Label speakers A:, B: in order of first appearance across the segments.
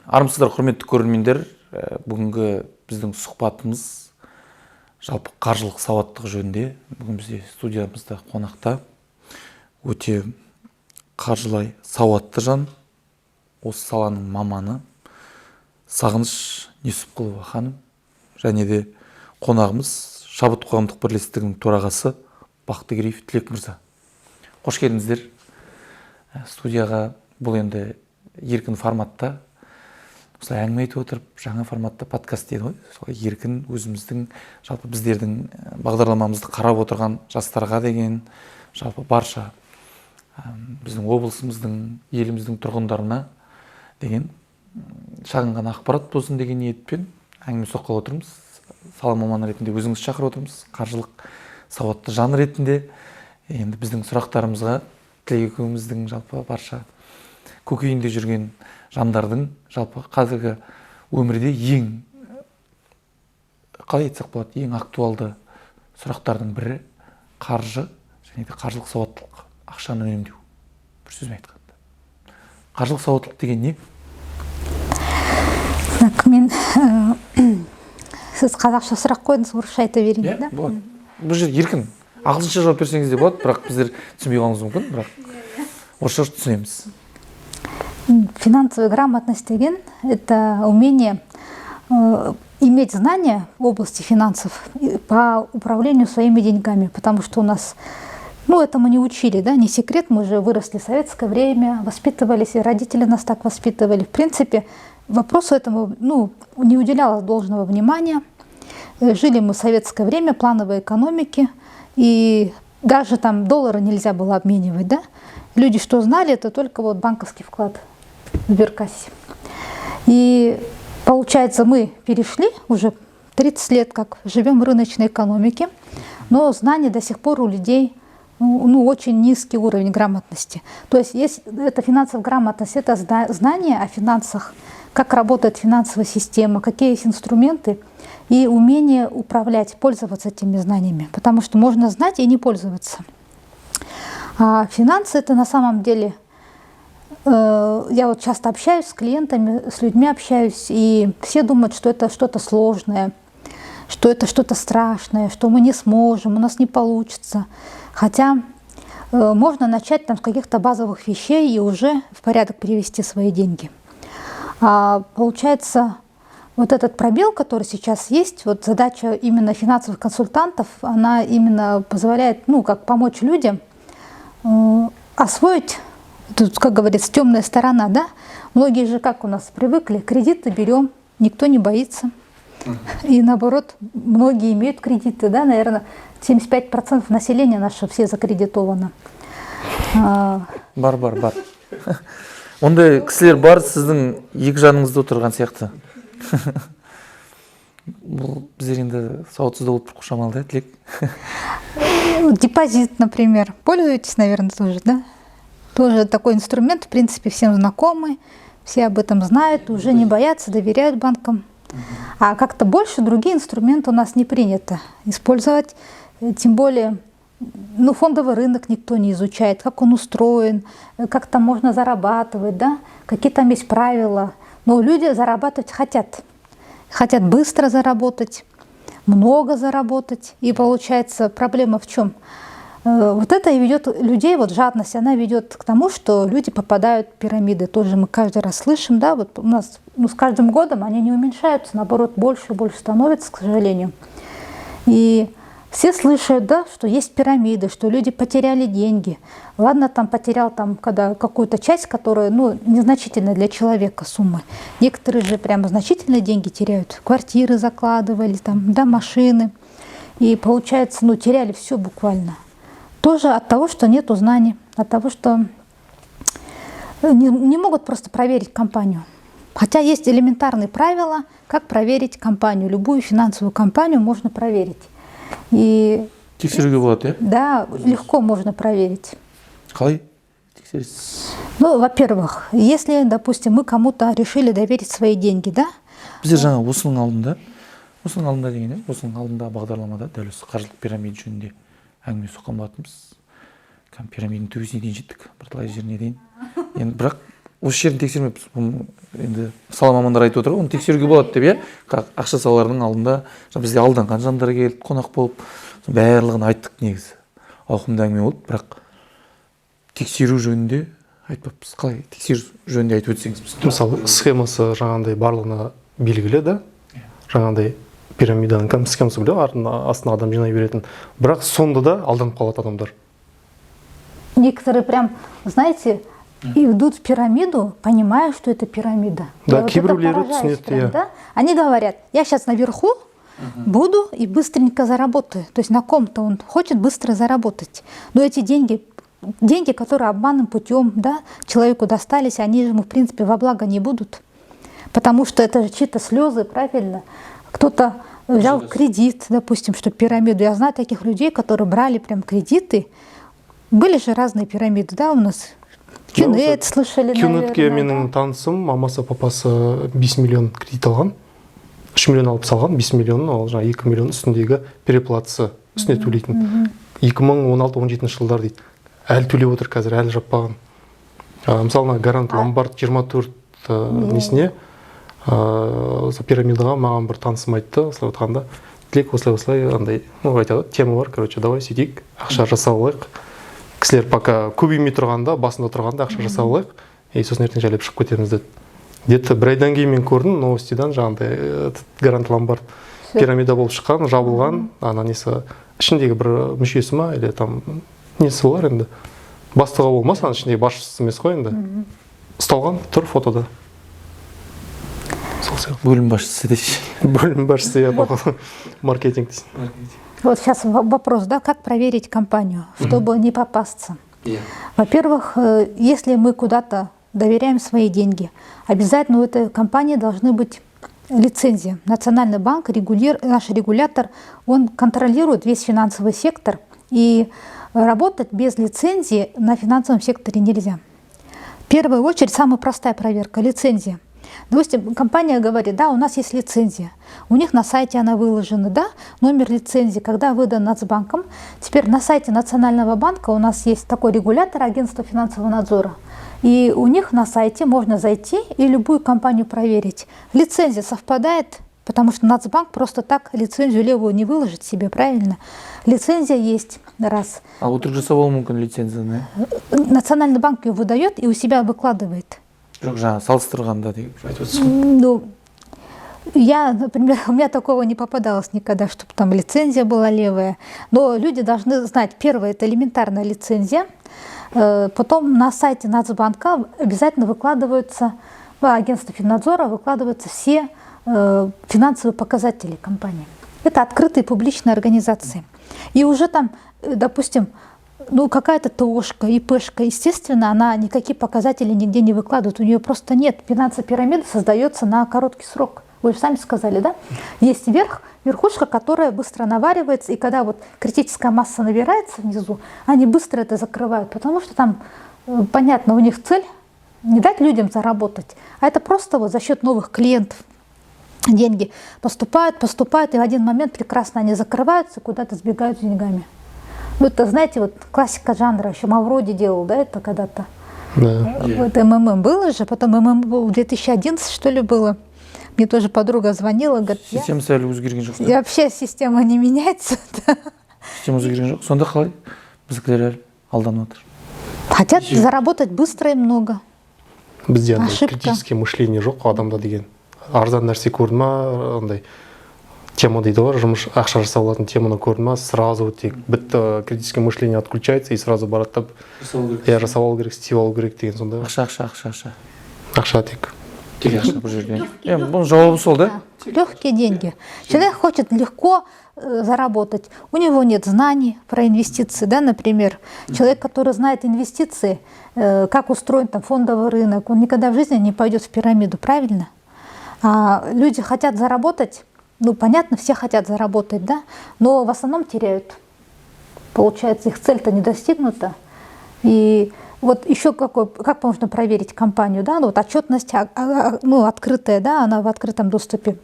A: Армысыздар, құрметті көрермендер. Бүгінгі біздің сұхбатымыз жалпы қаржылық сауаттылық жөнінде. Бүгін бізде студиямызда қонақта өте қаржылай сауатты жан, осы саланың маманы Сағыныш Несіпқұлова ханым, және де қонағымыз Шабыт қоғамдық бірлестігінің төрағасы Бақтыгереев Тілек мырза. Қош келдіңіздер. Студияға бұл енді еркін форматта, осылай әңгіме айтып отырып, жаңа форматта подкаст дейді ғой. Солай еркін өзіміздің, жалпы біздердің бағдарламамызды қарап отырған жастарға деген, жалпы барша біздің облысымыздың, еліміздің тұрғындарына деген шағын ғана ақпарат болсын деген ниетпен әңгіме соққалы отырмыз. Сала маманы ретінде өзіңіз шақырып отырмыз. Қаржылық сауатты жан ретінде енді біздің сұрақтарымызға тілегіміздің жалпы барша көкейінде жүрген жандардың жалпы қазіргі өмірде қалай айтсақ болады, ең актуалды сұрақтардың бірі қаржы және де қаржылық сауаттылық, ақшаны үнемдеу. Бір сөзбен айтқанда. Қаржылық сауаттылық деген не?
B: Мен сіз қазақша сұрақ қойдыңыз, орысша айта берейін, да?
A: Болады. Бұл жер еркін. Ағылшынша жауап берсеңіз де болады, бірақ біздер түсінбей қалуымыз мүмкін, бірақ орысша түсінеміз.
B: Финансовая грамотность деген – это умение иметь знания в области финансов по управлению своими деньгами, потому что у нас, этому не учили, да, не секрет, мы же выросли в советское время, воспитывались, и родители нас так воспитывали. В принципе, вопросу этому, не уделялось должного внимания. Жили мы в советское время, плановой экономики, и даже там доллары нельзя было обменивать, да. Люди что знали, это только банковский вклад в сберкассе. И получается, мы перешли уже 30 лет, как живем в рыночной экономике, но знания до сих пор у людей очень низкий уровень грамотности. То есть это финансовая грамотность, это знание о финансах, как работает финансовая система, какие есть инструменты и умение управлять, пользоваться этими знаниями, потому что можно знать и не пользоваться. А финансы — это на самом деле, я часто общаюсь с клиентами, с людьми общаюсь, и все думают, что это что-то сложное, что это что-то страшное, что мы не сможем, у нас не получится. Хотя можно начать с каких-то базовых вещей и уже в порядок привести свои деньги. Получается, этот пробел, который сейчас есть, задача именно финансовых консультантов, она именно позволяет, помочь людям освоить, тут, как говорится, темная сторона, да? Многие же, как у нас привыкли, кредиты берем, никто не боится. И наоборот, многие имеют кредиты, да, наверное, 75% населения нашего все закредитовано.
A: Бар. Ондай кісілер бар, сіздің екі жаныңызда отырған сияқты. Бұл біздер енді сауатсызда болып құшамал, да, Тілек?
B: Депозит, например. Пользуетесь, наверное, тоже, да? Тоже такой инструмент, в принципе, всем знакомый. Все об этом знают, уже не боятся, доверяют банкам. А как-то больше другие инструменты у нас не принято использовать. Тем более, фондовый рынок никто не изучает, как он устроен, как там можно зарабатывать, да? Какие там есть правила. Но люди зарабатывать хотят. Хотят быстро заработать, много заработать. И получается, проблема в чем? Это и ведет людей, жадность, она ведет к тому, что люди попадают в пирамиды. Тоже мы каждый раз слышим, да, у нас с каждым годом они не уменьшаются, наоборот, больше и больше становится, к сожалению. И все слышат, да, что есть пирамиды, что люди потеряли деньги. Ладно, потерял когда какую-то часть, которая, незначительная для человека сумма. Некоторые же прямо значительные деньги теряют. Квартиры закладывали, машины. И получается, теряли все буквально. Тоже от того, что нету знаний, от того, что не могут просто проверить компанию. Хотя есть элементарные правила, как проверить компанию. Любую финансовую компанию можно проверить. И
A: тексеруге болады,
B: да, легко можно проверить.
A: Қалай тексересіз?
B: Во-первых, если, допустим, мы кому-то решили доверить свои деньги, да?
A: Біздер жаңа осының алдында деген, осының алдында бағдарламада дәл осы қаржылық пирамида жөнінде әңгіме соққан болатынбыз. Пирамиданың төбесіне дейін жеттік, бірталай жеріне дейін. Енді бірақ осы жерін тексермеппіз. Бұны енді сала мамандар айтып отыр ғой, оны тексеруге болады деп, иә. Ақша саларының алдында бізде алданған жандар келді, қонақ болып, барлығын айттық негізі. Ауқымды әңгіме болды, бірақ тексеру жөнінде айтпаппыз. Қалай тексеру жөнінде айтып өтсеңіз біз.
C: Мысалы, схемасы жаңағындай барлығына белгілі да. Жаңағындай пирамиданың кәдімгі схемасы біле, астына адам жинай беретін. Бірақ сонда да алданып қалады адамдар.
B: Некоторые прям, знаете, идут в пирамиду, понимая, что это пирамида.
C: Да,
B: вот
C: кейбіреулері түсінеді,
B: да? Они говорят, я сейчас наверху буду и быстренько заработаю. То есть на ком-то он хочет быстро заработать. Но эти деньги, которые обманным путем, да, человеку достались, они же ему, в принципе, во благо не будут. Потому что это же чьи-то слезы, правильно? Кто-то взял кредит, допустим, что пирамиду. Я знаю таких людей, которые брали прям кредиты. Были же разные пирамиды, да, у нас. Кюнет слышали,
C: Кюнетке
B: наверное,
C: менің танысым, мамасы, папасы 5 миллион кредит алған. 3 миллион алып салған, 5 миллион, ал жаңа 2 миллион үстіндегі переплатасы үстіне төлейтін. 2016-17 жылдар дейді. Әлі төлеп отыр қазір, әлі жаппаған. Мысалы, гарант ломбард 24 несіне, пирамидаға маған бір танысым айтты, осылай отқанда, тілек осылай, андай, айтады, тема бар, короче, давай сөйтейік, ақша жасап алайық. Кісілер пока көбеймей тұрғанда, басында тұрғанда ақша жасап алайық, сосын ертең жайлап шығып кетеміз деді. Где-то бір айдан кейін мен көрдім новостидан жаңағындай гарант ломбард пирамида болып шыққан, жабылған, ана несі ішіндегі бір мүшесі ма, или там несі болар енді. Бастығы болмас, ана ішіндегі басшысы емес қой енді. Ұсталған, тұр фотода.
A: Бөлім басшысы десе.
C: Бөлім басшысы, маркетинг дейсің.
B: Вот сейчас вопрос, да, как проверить компанию, чтобы не попасться. Во-первых, если мы куда-то доверяем свои деньги, обязательно у этой компании должны быть лицензии. Национальный банк, наш регулятор, он контролирует весь финансовый сектор, и работать без лицензии на финансовом секторе нельзя. В первую очередь, самая простая проверка – лицензия. Допустим, компания говорит, да, у нас есть лицензия, у них на сайте она выложена, да, номер лицензии, когда выдан Нацбанком. Теперь на сайте Национального банка у нас есть такой регулятор, агентство финансового надзора, и у них на сайте можно зайти и любую компанию проверить. Лицензия совпадает, потому что Нацбанк просто так лицензию левую не выложит себе, правильно? Лицензия есть, раз.
A: А вот жасауы мүмкін лицензия, да?
B: Национальный банк ее выдает и у себя выкладывает.
A: Жоқ, жаңа салыстырғанда деп айтып отырсыз.
B: Ну, я, например, у меня такого не попадалось никогда, чтобы там лицензия была левая. Но люди должны знать, первое, это элементарная лицензия. Потом на сайте Нацбанка обязательно выкладываются, в агентстве Финнадзора выкладываются все финансовые показатели компании. Это открытые публичные организации. И уже там, допустим, ну, какая-то ТОшка, ИПшка, естественно, она никакие показатели нигде не выкладывает. У нее просто нет. Финансовая пирамида создается на короткий срок. Вы же сами сказали, да? Есть верхушка, которая быстро наваривается, и когда вот критическая масса набирается внизу, они быстро это закрывают, потому что там, понятно, у них цель не дать людям заработать, а это просто вот за счет новых клиентов. Деньги поступают, и в один момент прекрасно они закрываются, куда-то сбегают с деньгами. Ну, это, знаете, вот классика жанра, еще Мавроди делал, да, это когда-то.
C: Да.
B: Вот МММ было же, потом МММ в 2011, что ли, было. Мне тоже подруга звонила, говорит,
A: Система сәл өзгерген жоқ.
B: и вообще система не меняется.
A: Система өзгерген жоқ. Сонда қалай? Біздікілер әлі алданып отыр.
B: Хотят заработать быстро и много.
C: Бізде андай
B: Ошибка.
C: критический мышление жоқ адамда деген. Арзан нәрсе көрді ма, андай тема дейді ғой, жұмыс ақша жасап алатын теманы көрді ма, сразу тек бітті, критическое мышление отключается и сразу барады да, жасап алу керек, істеп алу керек деген сондай. Ақша тек.
A: Тек ақша бұл жерде. Бұның жауабы сол, да?
B: Легкие деньги. Человек хочет легко заработать. У него нет знаний про инвестиции, да, например. Человек, который знает инвестиции, как устроен там фондовый рынок, он никогда в жизни не пойдет в пирамиду, правильно? А люди хотят заработать, ну, понятно, все хотят заработать, да, но в основном теряют. Получается, их цель-то не достигнута. И вот еще как можно проверить компанию, да, ну, вот отчетность, ну, открытая, да, она в открытом доступе.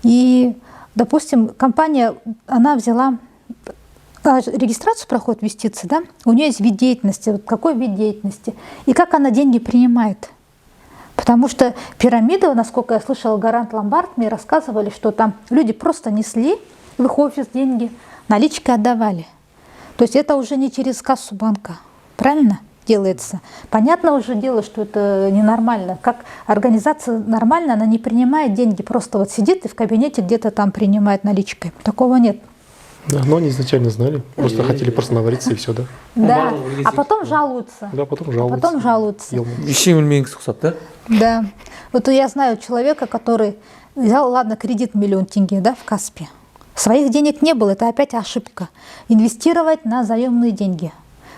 B: И, допустим, компания, она взяла, регистрацию проходит инвестиции, да, у нее есть вид деятельности, вот какой вид деятельности, и как она деньги принимает. Потому что пирамида, насколько я слышала, Гарант Ломбард мне рассказывали, что там люди просто несли в их офис деньги, наличкой отдавали. То есть это уже не через кассу банка, правильно делается? Понятно уже дело, что это ненормально. Как организация нормально, она не принимает деньги, просто вот сидит и в кабинете где-то там принимает наличкой. Такого нет.
C: Да, но они изначально знали, просто хотели просто навариться и все, да?
B: Да, а потом жалуются.
C: Да, потом жалуются.
B: Потом жалуются.
A: Ештеңе білмегенсіз ұқсап, да?
B: Да. Вот я знаю человека, который взял, ладно, кредит 1 000 000 тенге, да, в Каспе. Своих денег не было, это опять ошибка. Инвестировать на заемные деньги.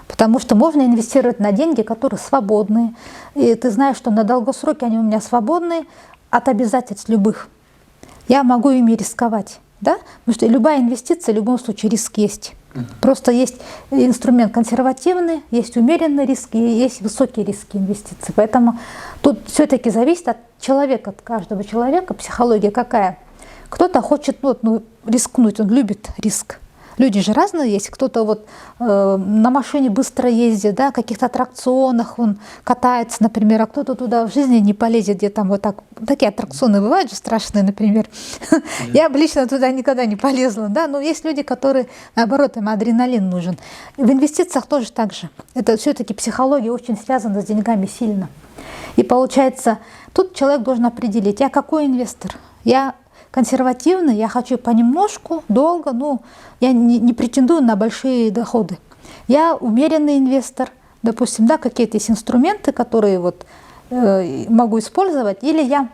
B: Потому что можно инвестировать на деньги, которые свободные. И ты знаешь, что на долгосроке они у меня свободные от обязательств любых. Я могу ими рисковать. Да? Потому что любая инвестиция, в любом случае, риск есть. Просто есть инструмент консервативный, есть умеренный риск и есть высокие риски инвестиций. Поэтому тут все-таки зависит от человека, от каждого человека, психология какая. Кто-то хочет рискнуть, он любит риск. Люди же разные есть. Кто-то вот на машине быстро ездит, да, в каких-то аттракционах он катается, например, а кто-то туда в жизни не полезет, где там вот так. Такие аттракционы бывают же страшные, например. Я бы лично туда никогда не полезла, да, но есть люди, которые, наоборот, им адреналин нужен. В инвестициях тоже так же. Это все-таки психология очень связана с деньгами сильно. И получается, тут человек должен определить, я какой инвестор? Я консервативный, я хочу понемножку, долго, я не претендую на большие доходы. Я умеренный инвестор, допустим, да, какие-то есть инструменты, которые вот, могу использовать, или я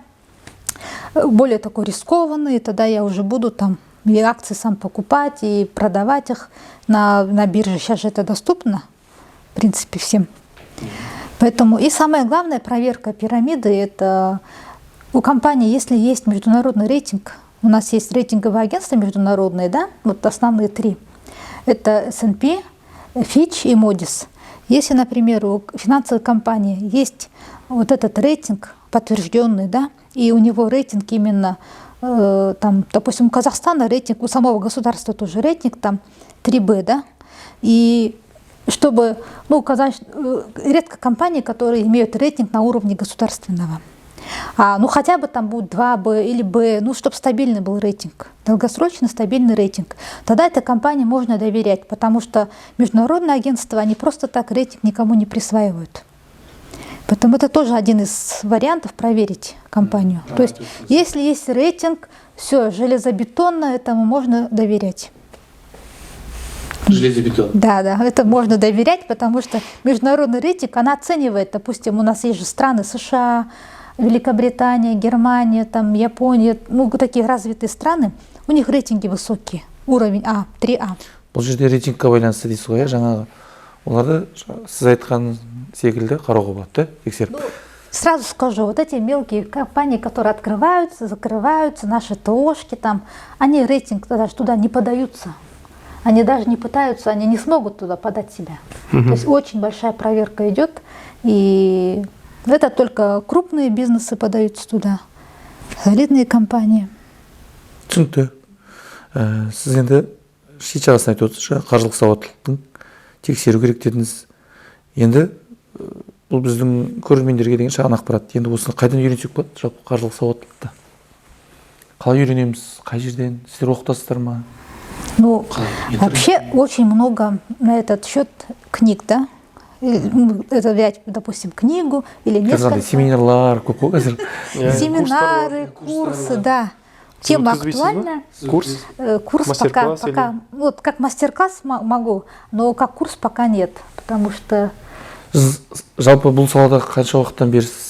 B: более такой рискованный, и тогда я уже буду там и акции сам покупать и продавать их на бирже. Сейчас же это доступно, в принципе, всем. Поэтому и самое главное, проверка пирамиды, это у компании, если есть международный рейтинг, у нас есть рейтинговые агентства международные, да, вот основные 3. Это S&P, Fitch и Moody's. Если, например, у финансовой компании есть вот этот рейтинг подтвержденный, да, и у него рейтинг именно, там, допустим, у Казахстана рейтинг, у самого государства тоже рейтинг, там 3B, да, и чтобы, редко компании, которые имеют рейтинг на уровне государственного. Хотя бы там будет 2Б или Б, чтобы стабильный был рейтинг, долгосрочный стабильный рейтинг. Тогда этой компании можно доверять, потому что международные агентства, они просто так рейтинг никому не присваивают. Поэтому это тоже один из вариантов проверить компанию. То есть, если есть рейтинг, все, железобетонно, этому можно доверять.
A: Железобетон.
B: Да, это можно доверять, потому что международный рейтинг, она оценивает, допустим, у нас есть же страны США, Великобритания, Германия, там, Япония, такие развитые страны, у них рейтинги высокие, уровень А, 3А.
A: Бұл жерде рейтингке байланысты дейсіз ғой, жаңағы оларды сіз айтқан секілді қарауға болады, да, тексеріп.
B: Сразу скажу, вот эти мелкие компании, которые открываются, закрываются, наши ТОшки там, они рейтинг даже туда не подаются. Они даже не пытаются, они не смогут туда подать себя. То есть очень большая проверка идет, и это только крупные бизнесы подаются туда, солидные компании.
A: Түсінікті. Сіз енді шет жағасын айтып отырсыз, қаржылық сауаттылықтың тексеру керек дедіңіз. Енді бұл біздің көрермендерге деген шағын ақпарат. Енді осыны қайдан үйренсек болады, жалпы қаржылық сауаттылықты? Қалай үйренеміз? Қай жерден? Сіздер оқытасыздар ма?
B: Вообще очень много на этот счет книг, да? Это взять, допустим, книгу или несколько.
A: Семинарлар,
B: семинары, курсы, да. Тема актуальна.
C: Курс?
B: Курс пока, вот как мастер-класс могу, но как курс пока нет, потому что...
A: Жалпы бұл салада қанша уақыттан берісіз?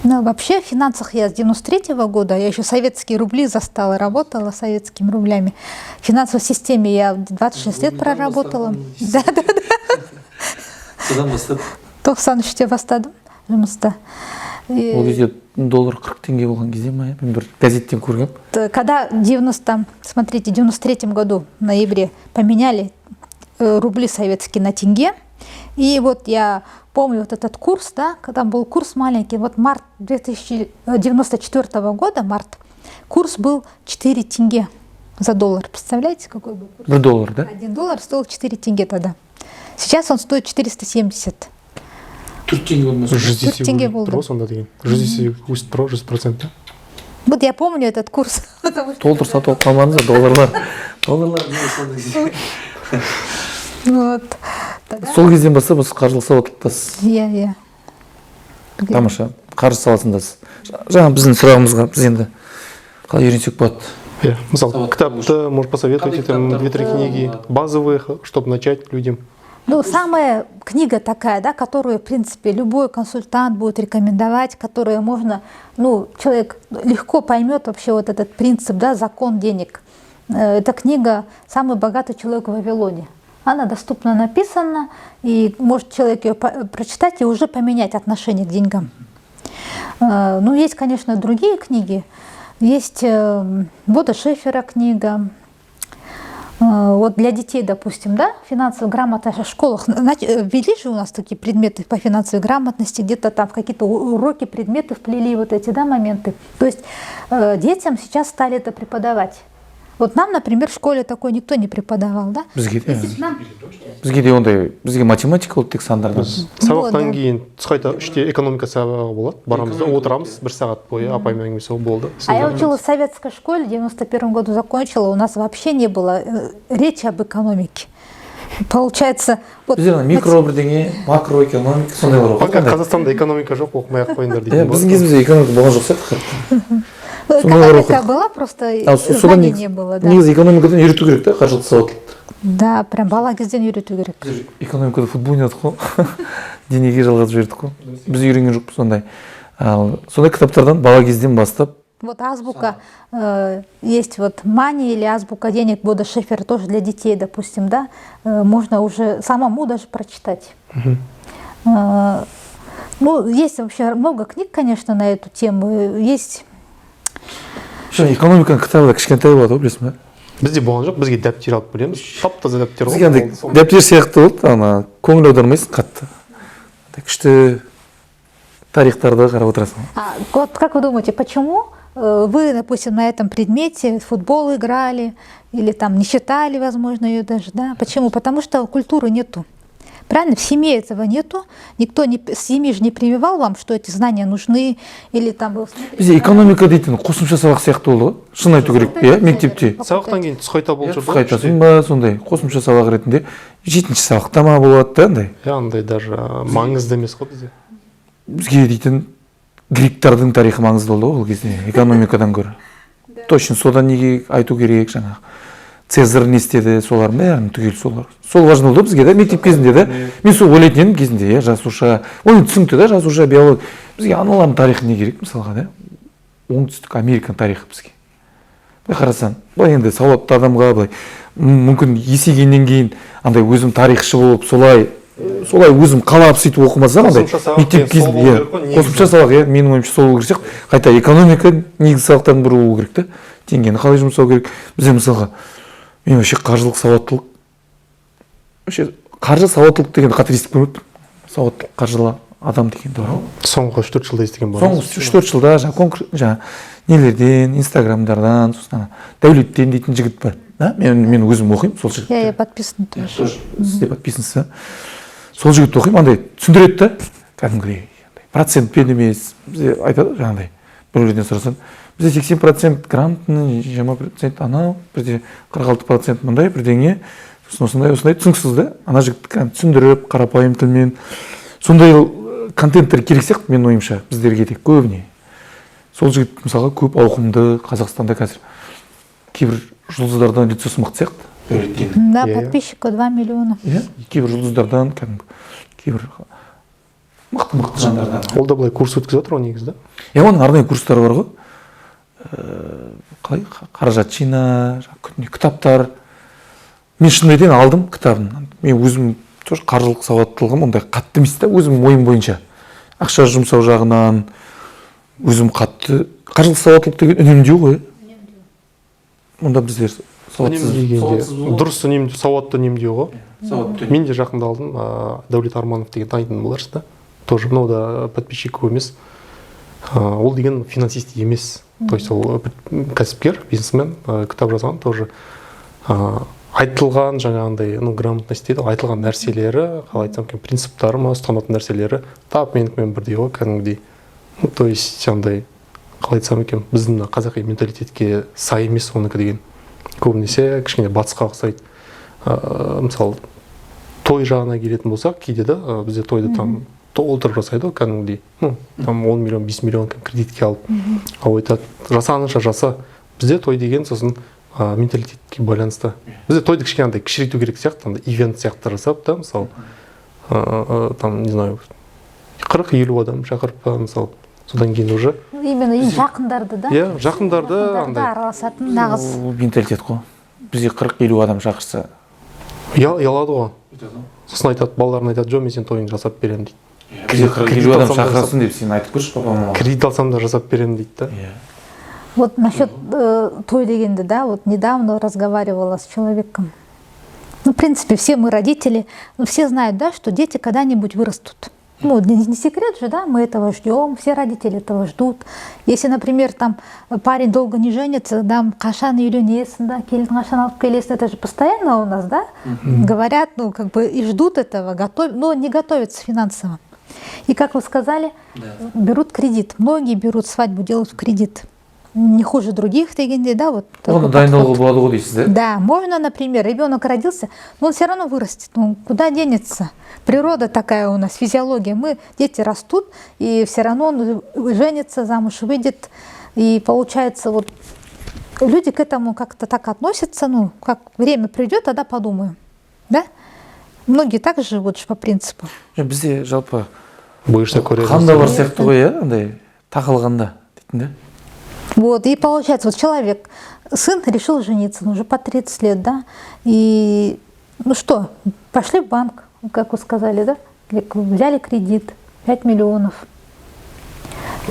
B: Вообще в финансах я с 93-го года, я еще советские рубли застала, работала советскими рублями. В финансовой системе я 26 лет проработала. Да.
A: Содан бастап?
B: 93-те бастадым жұмыста.
A: Ол кезде доллар 40 тенге болған кезде ма? Мен бір газеттен көргем.
B: Когда в 93-м году, в ноябре, поменяли рубли советские на тенге, и вот я помню вот этот курс, да, когда был курс маленький, вот март 1994 года, курс был 4 тенге за доллар. Представляете, какой был курс?
A: $1, да?
B: $1 стоил 4 тенге тогда. Сейчас он стоит 470.
A: 4 теңге болмаса
C: 100 есе
B: теңге
C: өсіп
B: болды.
C: тұр ғой сонда деген. 100 есе өсіп тұр ғой 100%.
B: Вот я помню этот курс. Потому что...
A: толтыр сатып алып қалмаңыз долларлар
B: Вот.
A: сол кезден бастап осы қаржылық сауаттылықтасыз.
B: Я.
A: Тамаша. Қаржы саласындасыз. Жаңа біздің сұрағымызға біз енді қалай үйренсек болады.
C: Yeah. Мысалы, кітапты, может, посоветуйте, там, 2-3 книги базовых, чтобы начать людям.
B: Ну, самая книга такая, да, которую, в принципе, любой консультант будет рекомендовать, которую можно, ну, человек легко поймет вообще вот этот принцип, да, закон денег. Эта книга «Самый богатый человек в Вавилоне». Она доступно написана, и может человек ее прочитать и уже поменять отношение к деньгам. Ну, есть, конечно, другие книги. Есть Бода Шефера книга. Вот для детей, допустим, да, финансовая грамотность в школах. Ввели же у нас такие предметы по финансовой грамотности, где-то там в какие-то уроки, предметы вплели вот эти, да, моменты. То есть детям сейчас стали это преподавать. Вот нам, например, в школе такой никто не преподавал, да?
A: Бізге де ондай, бізге математика болды тек сандардан.
C: Сабақтан кейін қайта үште экономика сабағы болады. Барамыз да отырамыз 1 сағат бойы апаймен әңгімесі болды.
B: А я училась в советской школе, в 91 году закончила, у нас вообще не было речи об экономике. Получается, вот
A: Бізде микро бірдеңе, макроэкономика сондайлар
C: Пока
A: оқыған.
C: Қазақстанда экономика жоқ, оқымай-ақ қойыңдар
A: Біздің
C: дейтін.
A: кезімізде экономика болған жоқ сияқты.
B: экономика была, просто знаний не было. Да.
A: Негізі экономикадан үйрету керек та, қаржылық сауаттылықты.
B: Да, прям бала кезден үйрету керек.
A: Экономикада футбол ойнадық қой. Денеге жалғатып жібердік қой. Біз үйренген жоқпыз сондай. Сондай кітаптардан бала кезден бастап.
B: Вот азбука, есть вот мани или азбука денег Бода Шефера тоже для детей, допустим, да, можно уже самому даже прочитать. Ну, есть вообще много книг, конечно, на эту тему. Есть.
A: Экономиканың кітабы да кішкентай болады ғой, білесің бе?
C: Бізде болған жоқ, бізге дәптер алып береміз. Тап-таза дәптер
A: Бізге андай дәптер сияқты болды, ана көңіл аудармайсың қатты. Күшті тарихтарды қарап отырасың.
B: Вот как вы думаете, почему вы, допустим, на этом предмете в футбол играли или там не читали, возможно, ее даже, да? Почему? Потому что культуры нету. Правильно? В семье этого нету. Никто с семьи же не прививал вам, что эти знания нужны или там был...
A: Бізде экономика дейтін қосымша сабақ сияқты болды ғой. Шын айту керек, иә, мектепте.
C: Сабақтан кейін түс қайта болып жүрді.
A: Қайтасың ба, сондай қосымша сабақ ретінде 7-ші сабақта ма болады да, андай.
C: Андай даже маңызды емес қой бізде.
A: Бізге дейтін гректардың тарихы маңызды болды ғой ол кезде, экономикадан гөрі. Точно содан неге айту керек жаңағы. Цезарь не істеді, солар бәрін түгел солар. Сол важно болды бізге да, мектеп кезінде да. Мен сол ойлайтын едім кезінде, иә, жазушы. Оны түсінікті да, жазушы, биолог. Бізге аналардың тарихы не керек, мысалға да. Оңтүстік Американың тарихы бізге. Былай қарасаң, былай енді сауатты адамға былай мүмкін есейгеннен кейін андай өзім тарихшы болып, солай өзім қалап сөйтіп оқымасам, андай мектеп кезінде, қосымша сабақ, иә, менің ойымша сол болу керек сияқты. Қайта экономика негізгі сабақтардың бірі болу керек та. Теңгені қалай жұмсау керек. Бізде мысалға мен вообще қаржылық сауаттылық, вообще қаржы сауаттылық деген қатты естіп көрмеппін. Сауаттылық қаржылы адам дегенді бар ғой.
C: Соңғы 3-4 жылда естіген бар.
A: Соңғы 3-4 жылда жаңа нелерден, инстаграмдардан, сосын Дәулеттен дейтін жігіт бар. Мен өзім оқимын сол жігітті.
B: Я подписан тоже.
A: Сіз де подписансыз. Сол жігітті оқимын, андай түсіндіреді да, кәдімгідей процентпен емес, бізде айтады жаңағыдай біреуден сұрасаң, бізде 80% грантный, 20% анау, бізде 46% мындай бірдеңе, сосын осындай түсініксіз да, ана жігітті түсіндіріп, қарапайым тілмен, сондай контенттер керек сияқты, менің ойымша, біздерге де көбіне. Сол жігіт мысалға көп ауқымды, Қазақстанда қазір кейбір жұлдыздардан лицосы мықты сияқты.
B: Да, подписчика 2 миллиона.
A: Кейбір жұлдыздардан, кейбір мықты жандардан.
C: Ол да былай курс өткізіп жатыр ғой негізі да?
A: Оның арнайы курстары бар ғой. Қалай? Қаражат жина, кітаптар. Мен шынайдан алдым кітабын. Мен өзім тоже қаржылық сауаттылығым ондай қатты емес та, өзім ойым бойынша. Ақша жұмсау жағынан өзім қатты. Қаржылық сауаттылық деген үнемдеу ғой. Онда біздер
C: дұрыс үнемдеу, сауатты үнемдеу ғой. Мен де жақында алдым, Дәулет Арманов деген танитын боларсыз да. Тоже, но да подписчик емес. Ол деген финансист емес. То есть ол кәсіпкер, бизнесмен, кітап жазған тоже. айтылған жаңағындай грамотность дейді ғой, айтылған нәрселері, қалай айтсам екен, принциптары ма, ұстанатын нәрселері тап менікімен бірдей ғой, кәдімгідей. То есть андай, қалай айтсам екен, біздің мына қазақи менталитетке сай емес оныкі деген. Көбінесе кішкене батысқа ұқсайды. Мысалы, той жағына келетін болсақ, кейде да бізде тойды там толтырып жасайды ғой, кәдімгідей. Там 10 миллион, 5 миллион кредитке алып. Ал айтады, жасағанша жаса. Бізде той деген сосын менталитетке байланысты. Бізде тойды кішкене андай кішірейту керек сияқты, ивент сияқты жасап, да, мысалы, там, не знаю, 40-50 адам шақырып, мысалы, содан кейін уже.
B: Именно жақындарды, да?
C: Иә, жақындарды андай.
B: Араласатын нағыз.
A: Менталитет қой. Бізде 40-50 адам шақырса.
C: Ұялады ғой. Сосын айтады, балаларына айтады, жоқ, мен сен тойыңды жасап беремін дейді.
A: Бізде 40-50 адам шақырсын деп сен айтып көрші папама.
C: Кредит алсам да жасап беремін дейді, да.
B: Вот насчет той легенды, да, вот недавно разговаривала с человеком. Ну, в принципе, все мы родители, все знают, да, что дети когда-нибудь вырастут. Ну, не секрет же, да, мы этого ждем, все родители этого ждут. Если, например, там парень долго не женится, да, қашан үйленесің, да, келін қашан алып келесің, это же постоянно у нас, да, говорят, ну, как бы и ждут этого, но не готовятся финансово. И, как вы сказали, берут кредит. Многие берут свадьбу, делают в кредит. Не хуже других, да, вот.
A: Дайындалуға болады ғой дейсіз, да?
B: Да, можно, например, ребенок родился, но он все равно вырастет, ну куда денется? Природа такая у нас, физиология. Дети растут, и все равно он женится, замуж выйдет, и получается вот люди к этому как-то так относятся, ну как время придет, тогда подумаем, да? Многие так живут по принципу.
A: Бізде жалпы
C: қанда
A: бар сияқты ғой, иә, андай тақылғанда дейтін, да?
B: Вот, и получается, вот человек, сын решил жениться, ну, уже по 30 лет, да, и, ну что, пошли в банк, как вы сказали, да, взяли кредит, 5 миллионов.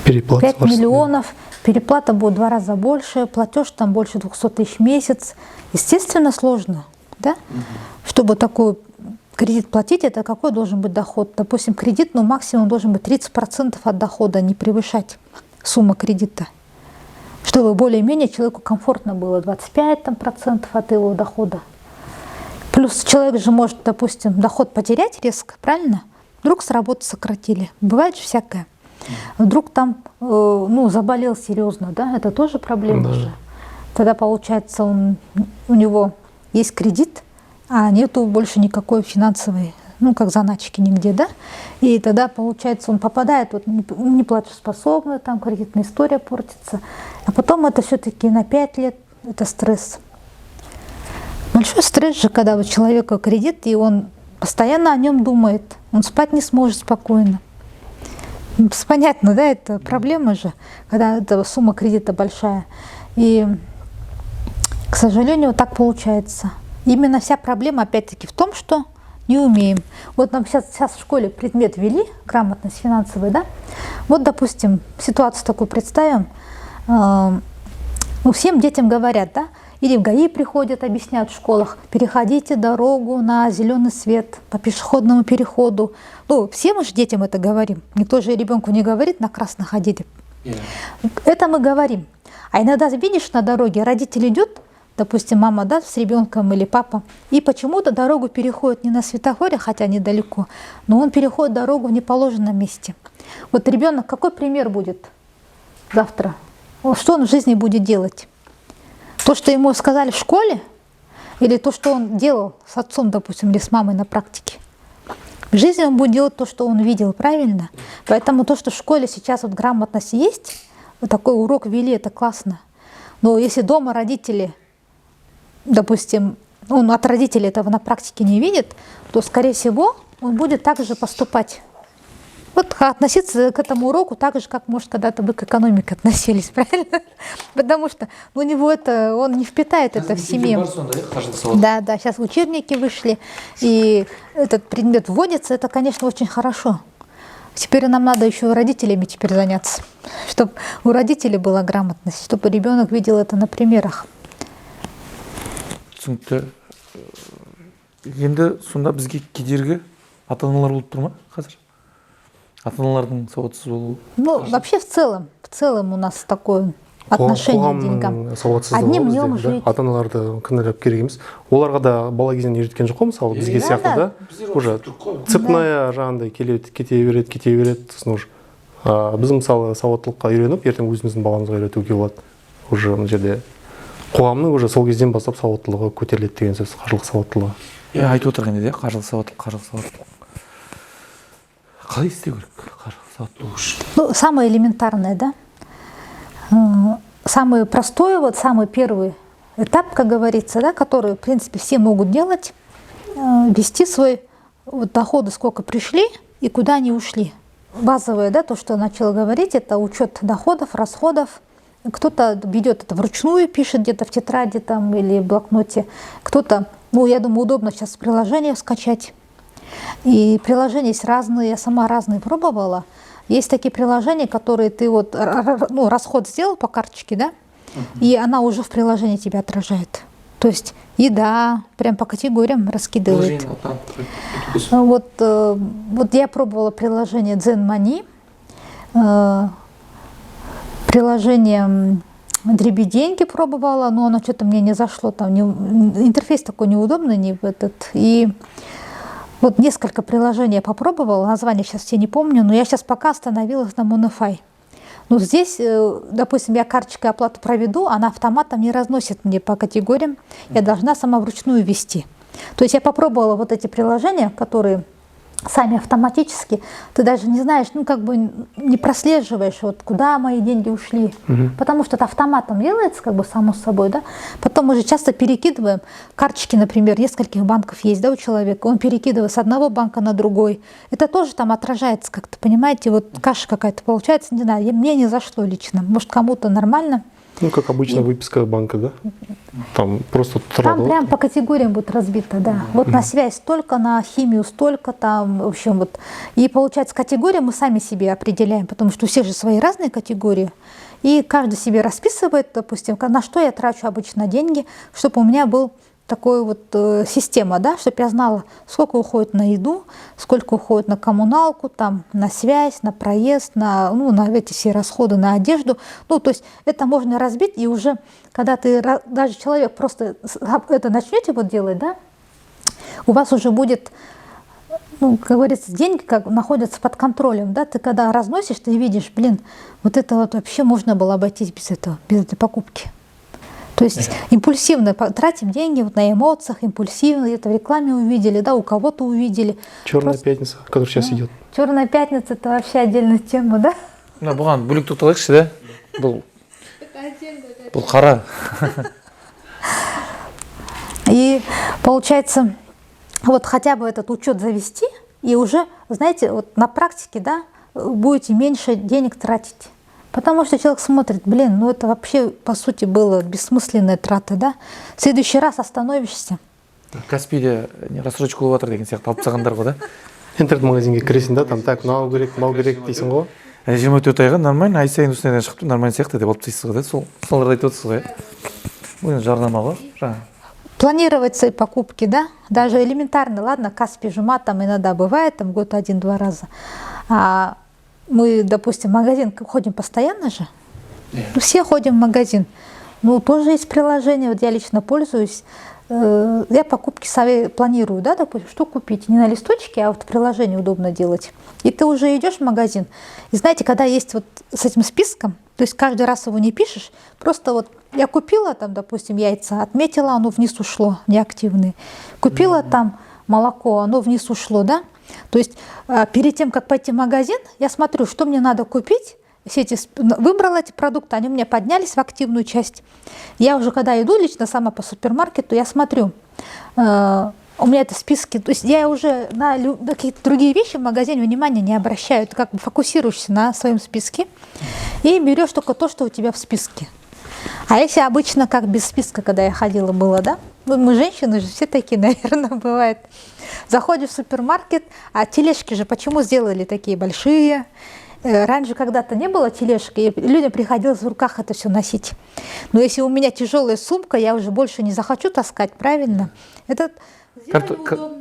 B: 5 миллионов, переплата будет в 2 раза больше, платеж там больше 200 тысяч в месяц. Естественно, сложно, да, чтобы такой кредит платить, это какой должен быть доход? Допустим, кредит, ну, максимум должен быть 30% от дохода, не превышать сумма кредита. Чтобы более-менее человеку комфортно было, 25% от его дохода. Плюс человек же может, допустим, доход потерять резко, правильно? Вдруг с работы сократили. Бывает же всякое. Вдруг там заболел серьезно, да, это тоже проблема же. Тогда получается, у него есть кредит, а нету больше никакой финансовой, ну, как заначки нигде, да? И тогда, получается, он попадает, вот, неплатежеспособный, там кредитная история портится. А потом это все-таки на 5 лет, это стресс. Большой стресс же, когда у человека кредит, и он постоянно о нем думает. Он спать не сможет спокойно. Понятно, да, это проблема же, когда эта сумма кредита большая. И, к сожалению, так получается. Именно вся проблема, опять-таки, в том, что не умеем. Вот нам сейчас в школе предмет ввели, грамотность финансовая, да? Вот, допустим, ситуацию такую представим. Всем детям говорят, да? Или в ГАИ приходят, объясняют в школах, переходите дорогу на зеленый свет по пешеходному переходу. Ну, все мы же детям это говорим. Никто же ребенку не говорит, на красный ходите. Это мы говорим. А иногда видишь на дороге, родитель идет, допустим, мама, да, с ребенком или папа, и почему-то дорогу переходит не на светофоре, хотя недалеко, но он переходит дорогу в неположенном месте. Вот ребенок какой пример будет завтра? Что он в жизни будет делать? То, что ему сказали в школе, или то, что он делал с отцом, допустим, или с мамой на практике? В жизни он будет делать то, что он видел, правильно? Поэтому то, что в школе сейчас вот грамотность есть, вот такой урок ввели, это классно. Но если дома родители, допустим, он от родителей этого на практике не видит, то, скорее всего, он будет так же поступать. Вот относиться к этому уроку так же, как, может, когда-то вы к экономике относились, правильно? Потому что у него это, он не впитает это в семье. Да, сейчас учебники вышли, и этот предмет вводится, это, конечно, очень хорошо. Теперь нам надо еще родителями теперь заняться, чтобы у родителей была грамотность, чтобы ребенок видел это на примерах.
A: Түсінікті. Енді сонда бізге кедергі ата-аналар болып тұр ма қазір? Ата-аналардың сауатсыз болуы?
B: Ну, вообще в целом у нас такое. отношение к деньгам. Одним днем жить.
C: Ата аналарды кінәлап керек емес. Оларға да бала кезінен үйреткен жоқ қой, мысалы бізге сияқты да. Уже цепная жаңағындай кете береді, сосын уже біз мысалы сауаттылыққа үйреніп, ертең өзіміздің баламызға үйретуге болады. Уже мына жерде қоғамның уже сол кезден бастап сауаттылығы көтеріледі деген сөз, қаржылық сауаттылығы.
A: Айтып отырған еді, қаржылық сауаттылық. Қалай істеу керек қаржылық сауаттылық үшін?
B: Ну, самое элементарное, да? Самый простой, вот самый первый этап, как говорится, да, который, в принципе, все могут делать, вести свой вот, доходы, сколько пришли и куда они ушли. Базовое, да, то, что начала говорить, это учет доходов, расходов. Кто-то ведет это вручную, пишет где-то в тетради там, или в блокноте. Кто-то, ну, я думаю, удобно сейчас приложение скачать. И приложения есть разные, я сама разные пробовала. Есть такие приложения, которые ты вот, ну, расход сделал по карточке, да, и она уже в приложении тебя отражает. То есть еда прям по категориям раскидывает. Вот я пробовала приложение Zen Money, приложение Дреби деньги пробовала, но оно что-то мне не зашло, там интерфейс такой неудобный, не в этот. И вот несколько приложений я попробовала, названия сейчас все не помню, но я сейчас пока остановилась на Monify. Ну, здесь, допустим, я карточкой оплату проведу, она автоматом не разносит мне по категориям, я должна сама вручную ввести. То есть я попробовала вот эти приложения, которые сами автоматически, ты даже не знаешь, ну, как бы не прослеживаешь, вот куда мои деньги ушли, потому что это автоматом делается, как бы само собой, да. Потом мы же часто перекидываем карточки, например, нескольких банков есть, да, у человека, он перекидывает с одного банка на другой, это тоже там отражается как-то, понимаете, вот каша какая-то получается, не знаю, мне не зашло лично, может, кому-то нормально.
C: Ну, как обычно, выписка банка, да? Там просто...
B: Там прям по категориям будет разбито, да. Вот на связь столько, на химию столько, там, в общем, вот. И получается, категории мы сами себе определяем, потому что у всех же свои разные категории. И каждый себе расписывает, допустим, на что я трачу обычно деньги, чтобы у меня был такой вот система, да, чтобы я знала, сколько уходит на еду, сколько уходит на коммуналку, там, на связь, на проезд, на, ну, на эти все расходы, на одежду. Ну, то есть это можно разбить, и уже, когда ты, даже человек просто это начнете вот делать, да, у вас уже будет, ну, как говорится, деньги как находятся под контролем, да, ты когда разносишь, ты видишь, блин, вот это вот вообще можно было обойтись без этого, без этой покупки. То есть импульсивно тратим деньги вот на эмоциях, импульсивно, это в рекламе увидели, да, у кого-то увидели.
C: Черная пятница, которая сейчас идет.
B: Черная пятница — это вообще отдельная тема, да?
A: Мына бұған бөлек тоқталайықшы, да? Бұл қара.
B: И получается, вот хотя бы этот учет завести, и уже, знаете, вот на практике, да, будете меньше денег тратить. Потому что человек смотрит, блин, ну это вообще, по сути, было бессмысленная трата, да? В следующий раз остановишься.
A: Каспийде рассрочка болып жатыр деген сияқты алып тастағандар ғой, да?
C: Интернет-магазинге кіресің да, там так, мынау керек дейсің ғой.
A: 24 айға нормально, ай сайын осындайдан шығып нормально сияқты деп алып тастайсыз ғой, да? Соларды айтып отырсыз ғой, бұл жарнама ғой, жаңа.
B: Планировать свои покупки, да? Даже элементарно, ладно, Каспий Жума там иногда бывает, там год 1-2 раза. А мы, допустим, в магазин ходим постоянно же, все ходим в магазин, ну, тоже есть приложение, вот я лично пользуюсь, я покупки свои планирую, да, допустим, что купить, не на листочке, а вот в приложении удобно делать. И ты уже идешь в магазин, и знаете, когда есть вот с этим списком, то есть каждый раз его не пишешь, просто вот я купила там, допустим, яйца, отметила, оно вниз ушло, неактивные, купила там молоко, оно вниз ушло, да. То есть перед тем, как пойти в магазин, я смотрю, что мне надо купить, выбрала эти продукты, они у меня поднялись в активную часть. Я уже, когда иду лично сама по супермаркету, я смотрю, у меня это списки, то есть я уже на какие-то другие вещи в магазине внимания не обращаю, ты как бы фокусируешься на своем списке и берешь только то, что у тебя в списке. А если обычно, как без списка, когда я ходила, было, да? Ну, мы женщины же все такие, наверное, бывает. Заходишь в супермаркет, а тележки же почему сделали такие большие? Раньше когда-то не было тележки, и людям приходилось в руках это все носить. Но если у меня тяжелая сумка, я уже больше не захочу таскать, правильно? Этот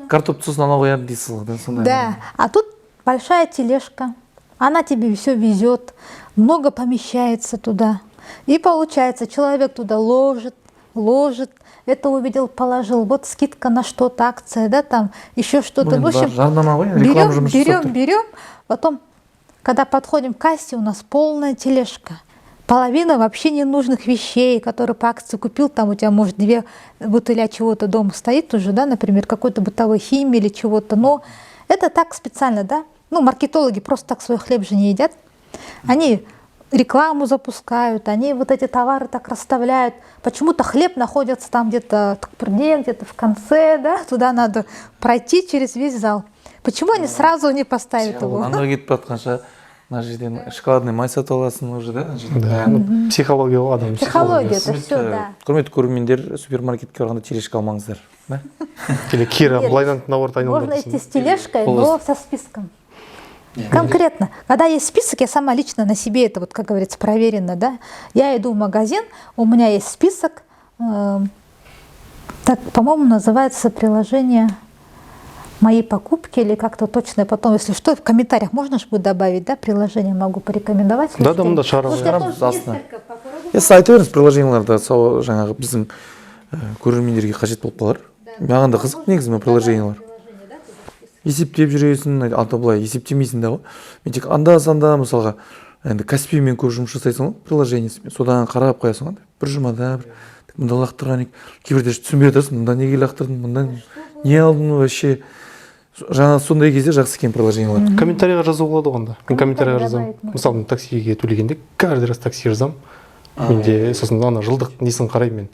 A: Картоп тұзын ала қояды дейсіз ғой, да, сондай.
B: Да, а тут большая тележка, она тебе все везет, много помещается туда. И получается, человек туда ложит, это увидел, положил, вот скидка на что-то, акция, да, там еще что-то. В общем, берем, потом, когда подходим к кассе, у нас полная тележка. Половина вообще ненужных вещей, которые по акции купил, там у тебя, может, 2 бутыля чего-то дома стоит уже, да, например, какой-то бытовой химии или чего-то, но это так специально, да. Ну, маркетологи просто так свой хлеб же не едят. Они рекламу запускают, они вот эти товары так расставляют. Почему-то хлеб находится там где-то где-то в конце, да, туда надо пройти через весь зал. Почему они сразу не поставят его?
A: Мына жерден шоколадный май сатып аласың уже, да?
C: Да, психология ол адам.
B: Психология, это все, да.
A: Құрметті көрермендер, супермаркетке барғанда тележка алмаңыздар.
C: Или Кира, былайдан наоборот
B: можно идти с тележкой, но со списком. Конкретно. Когда есть список, я сама лично на себе это, вот, как говорится, проверено, да. Я иду в магазин, у меня есть список, так, по-моему, называется приложение «Мои покупки» или как-то точно. Потом, если что, в комментариях можно же будет добавить, да, приложение могу порекомендовать.
C: Да, да, шарам.
A: Сіз айтып беріңіз, приложенияларда жаңағы біздің көрермендерге қажет болып қалар. Маған да қызық негізі приложениялар. Есептеп жүресің, ата былай есептемейсің да ғой. Мен тек анда-санда мысалға енді Каспиймен көп жұмыс жасайсың ғой, приложениесімен. Содан қарап қоясың ғой. Бір жұмада мында лақтырған кейбірде түсінбей жатасың, мында неге лақтырдың, мында не алдың вообще. Жаңа сондай кезде жақсы екен приложениялар.
C: Комментарийға жазу болады оғанда. Мен комментарийға жазамын. Мысалы, таксиге төлегенде каждый раз такси жазамын. Менде сосын ана жылдық несін қараймын мен.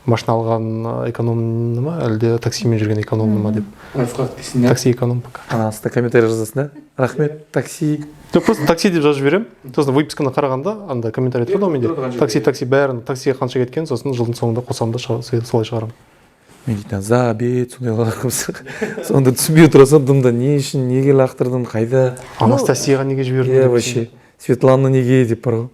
C: Машина алған экономны ма, әлде таксимен жүрген экономны ма деп. Такси эконом пока.
A: Сізді комментарий жазасың да? Рахмет, такси.
C: Жоқ, просто такси деп жазып жіберемін. Сосын выписканы қарағанда, анда комментарий тұрды ғой менде. Такси бәрін, таксиге қанша кеткен, сосын жылдың соңында қосамын да солай шығарамын.
A: Мен дейтін, за обед, сондай лақтырып, сонда түсінбей отырасың, дымда не үшін, неге лақтырдың, қайда?
C: Анастасияға неге жібердің?
A: Вообще, Светлана неге деп бар ғой.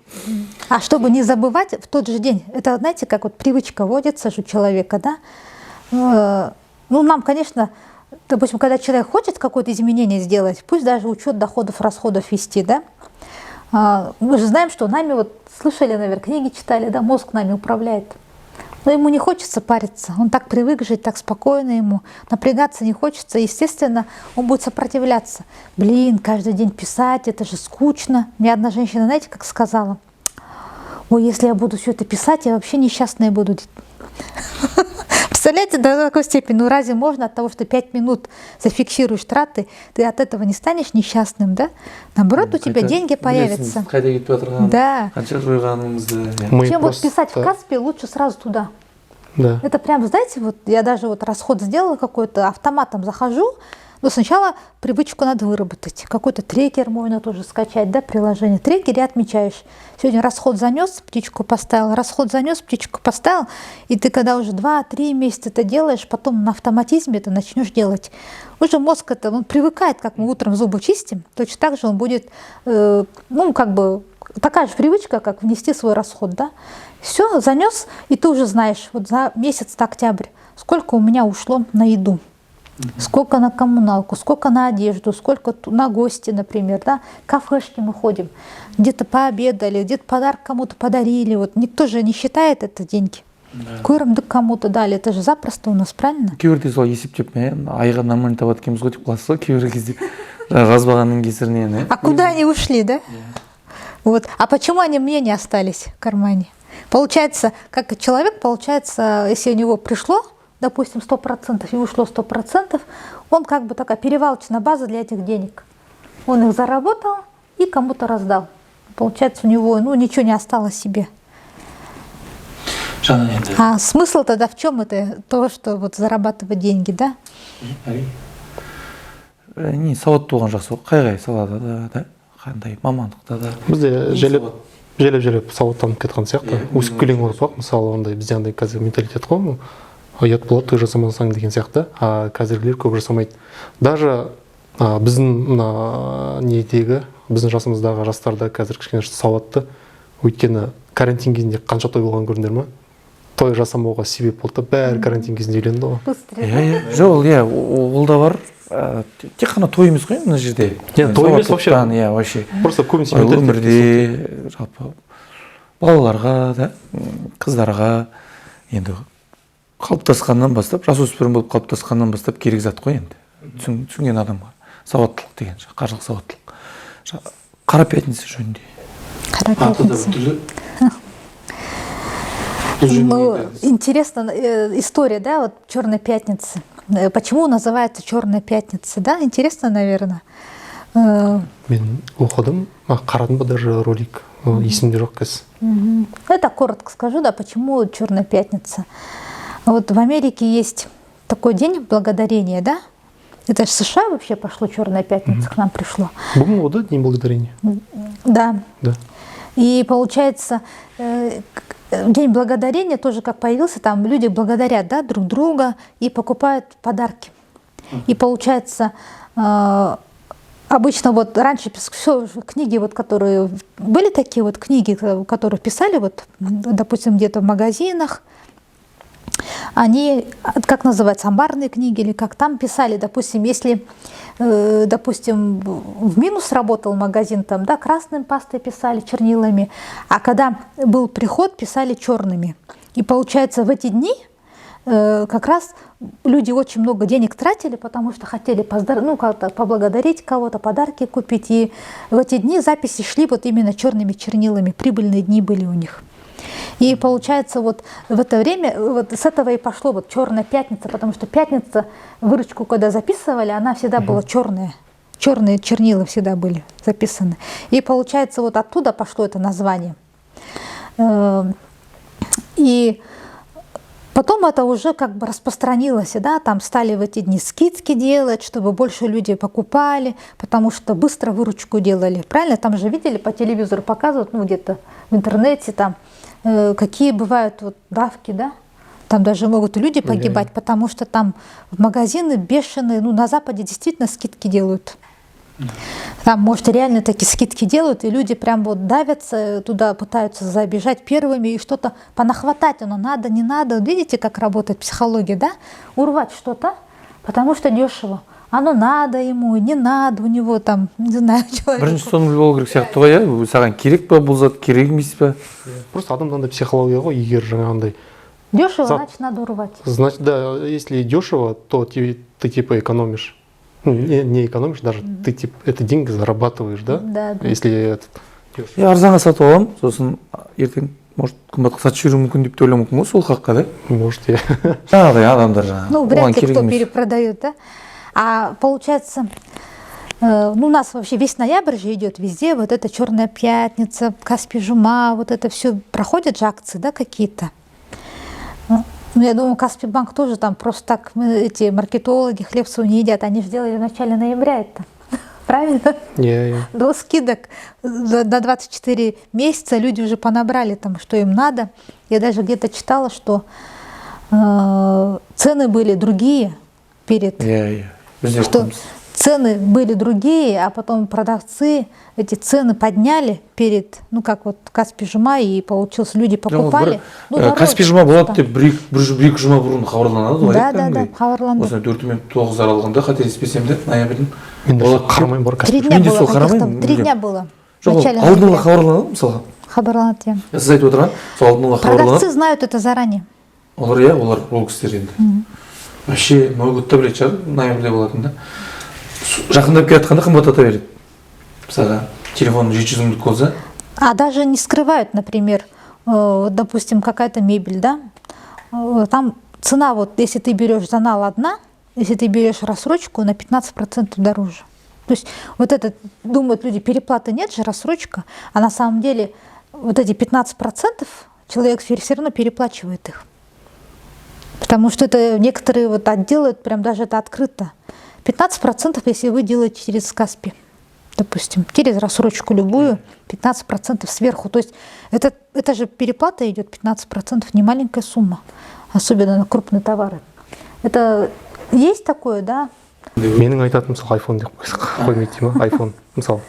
B: А чтобы не забывать в тот же день, это, знаете, как вот привычка водится же у человека, да? Ну, нам, конечно, допустим, когда человек хочет какое-то изменение сделать, пусть даже учет доходов, расходов вести, да? Мы же знаем, что нами, вот слышали, наверное, книги читали, да, мозг нами управляет. Но ему не хочется париться, он так привык жить, так спокойно ему, напрягаться не хочется, естественно, он будет сопротивляться. Блин, каждый день писать, это же скучно. Мне одна женщина, знаете, как сказала? Ой, если я буду все это писать, я вообще несчастная буду. Представляете, до какой степени? Ну разве можно от того, что 5 минут зафиксируешь траты, ты от этого не станешь несчастным, да? Наоборот, у тебя деньги появятся. Да. Чем вот писать в Каспи, лучше сразу туда.
C: Да.
B: Это прям, знаете, вот я даже вот расход сделала какой-то, автоматом захожу, но сначала привычку надо выработать. Какой-то трекер можно тоже скачать, да, приложение. Трекере отмечаешь. Сегодня расход занес, птичку поставил, расход занес, птичку поставил. И ты когда уже 2-3 месяца это делаешь, потом на автоматизме это начнешь делать. Уже мозг это, он привыкает, как мы утром зубы чистим, точно так же он будет, ну, как бы, такая же привычка, как внести свой расход, да. Все, занес, и ты уже знаешь, вот за месяц октябрь, сколько у меня ушло на еду. Сколько на коммуналку, сколько на одежду, сколько на гости, например, да, кафешки мы ходим, где-то пообедали, где-то подарок кому-то подарили, вот никто же не считает это деньги. Көрімдік кому-то дали, это же запросто у нас, правильно?
A: Кейбірде сол есептеп, айға нормально табады екенбіз ғой деп қаласыз ғой, кейбір кезде жазбағанның кесірінен.
B: А куда они ушли, да? Вот. А почему они мне не остались в кармане? Получается, как человек, получается, если у него пришло, допустим, 100% и ушло 100%, он как бы такая перевалочная база для этих денег. Он их заработал и кому-то раздал. Получается, у него ничего не осталось себе. А смысл тогда в чем это? То, что вот зарабатывать деньги, да?
A: Не, сауатты болған жақсы, қай салада да, қандай мамандықта да.
C: Бізде желеп сауаттанып кеткен сияқты. Өсіп келең ұрпақ, мысалы, ондай бізде андай қазір менталитет қой, ұят болады, той жасамасаң деген сияқты. А қазіргілер көп жасамайды. Даже біздің недегі, біздің жасымыздағы жастарда қазір кішкене сауатты. Өйткені карантин кезінде қанша той болған көрдіңдер ме? Той жасамауға себеп болды, бәрі карантин кезінде үйленді ғой.
A: Жоқ, ол да бар. Тек қана той емес қой мына жерде.
C: Той емес вообще.
A: Вообще.
C: Просто көбінесе
A: өмірде жалпы балаларға да, қыздарға енді қалыптасқаннан бастап, жасөспірім болып қалыптасқаннан бастап керек зат қой енді. Түсінген адамға сауаттылық деген, қаржылық сауаттылық. Қара пятница жөнінде.
B: Қара пятница. Ну, интересная история, да, вот Черной пятницы. Почему называется Черная пятница, да? Интересно, наверное.
C: Мен оқыдым, қарадым ба даже ролик, есімде жоқ қазір.
B: Это коротко скажу, да, почему Черная пятница. Вот в Америке есть такой день благодарения, да? Это же США вообще пошло, Черная пятница к нам пришло.
C: Бүгін ғой, да, День благодарения?
B: Да.
C: Да.
B: И получается, День благодарения тоже как появился, там люди благодарят, да, друг друга и покупают подарки. И получается, обычно вот раньше все книги, вот, которые были такие вот книги, которые писали, вот, допустим, где-то в магазинах, они, как называется, амбарные книги или как там писали, допустим, если, допустим, в минус работал магазин, там, да, красным пастой писали, чернилами, а когда был приход, писали черными. И получается, в эти дни как раз люди очень много денег тратили, потому что хотели как-то поблагодарить кого-то, подарки купить. И в эти дни записи шли вот именно черными чернилами, прибыльные дни были у них. И получается, вот в это время, вот с этого и пошло вот Черная пятница, потому что пятница, выручку, когда записывали, она всегда была черная. Черные чернила всегда были записаны. И получается, вот оттуда пошло это название. И потом это уже как бы распространилось, да, там стали в эти дни скидки делать, чтобы больше людей покупали, потому что быстро выручку делали. Правильно? Там же видели по телевизору, показывают, ну где-то в интернете, там, какие бывают вот давки, да? Там даже могут люди погибать, потому что там магазины бешеные, ну на Западе действительно скидки делают. Там, может, реально такие скидки делают, и люди прям вот давятся, туда пытаются забежать первыми и что-то понахватать, оно надо, не надо. Видите, как работает психология, да? Урвать что-то, потому что дешево. Оно надо ему, не надо, у него там, не знаю, человек.
A: Бірінші соны біліп алу керек сияқты ғой, иә? Саған керек па бұл зат, керек емес па?
C: Просто адамда психология ғой, егер жаңағындай.
B: Дешево, значит, надо урвать.
C: Значит, да, если дешево, то ты типа экономишь. Ну, не экономишь даже, ты типа это деньги зарабатываешь, да?
B: Да, да.
C: Если это дешево.
A: Я арзанға сатып аламын, сосын ертең, может, қымбатқа сатып жіберуі мүмкін деп те ойлауы мүмкін ғой сол хаққа, да?
C: Может, я.
A: Жаңағыдай адамдар жаңағы.
B: Ну, вряд ли кто перепродает, да? А получается, ну, у нас вообще весь ноябрь же идет везде, вот это Черная пятница, Каспий Жума, вот это все проходят же акции, да, какие-то. Ну, я думаю, Каспий банк тоже там просто так, эти маркетологи Хлебцеву не едят, они же делали в начале ноября это, правильно? До скидок до 24 месяца люди уже понабрали там, что им надо. Я даже где-то читала, что цены были другие перед... Что цены были другие, а потом продавцы эти цены подняли перед, ну как вот Каспий Жума, и получилось, люди покупали.
A: Каспий Жума болады деп бір-екі жұма бұрын хабарланады ғой.
B: Да, хабарланды.
A: Осыны 4 мен 9 аралығында, қателеспесем де, ноябрьдің.
C: Мен даже қарамаймын бар Каспий.
B: 3 дня было, 3 дня было.
A: Алдын ала хабарланады, мысалға.
B: Хабарланады, иә.
A: Сіз айтып отырған, сол алдын ала хабарланады.
B: Продавцы знают это заранее.
A: Олар, иә, олар ол кісілер енді. Вообще, Новый год білетін шығар, ноябрьде болатын да. Жақындап келе жатқанда қымбаттата береді. Мысалға, телефон 700 минут болса.
B: А даже не скрывают, например, допустим, какая-то мебель, да? Там цена, вот если ты берешь за нал одна, если ты берешь рассрочку, на 15% дороже. То есть вот это, думают люди, переплаты нет же, рассрочка, а на самом деле вот эти 15% человек все равно переплачивает их. Потому что это некоторые вот делают, прям даже это открыто. 15%, если вы делаете через Каспий, допустим, через рассрочку любую, 15% сверху. То есть это же переплата идет 15%, не маленькая сумма, особенно на крупные товары. Это есть такое, да?
C: Менің айтатыным мысалы iPhone деп қоймайды дей ма? iPhone, мысалы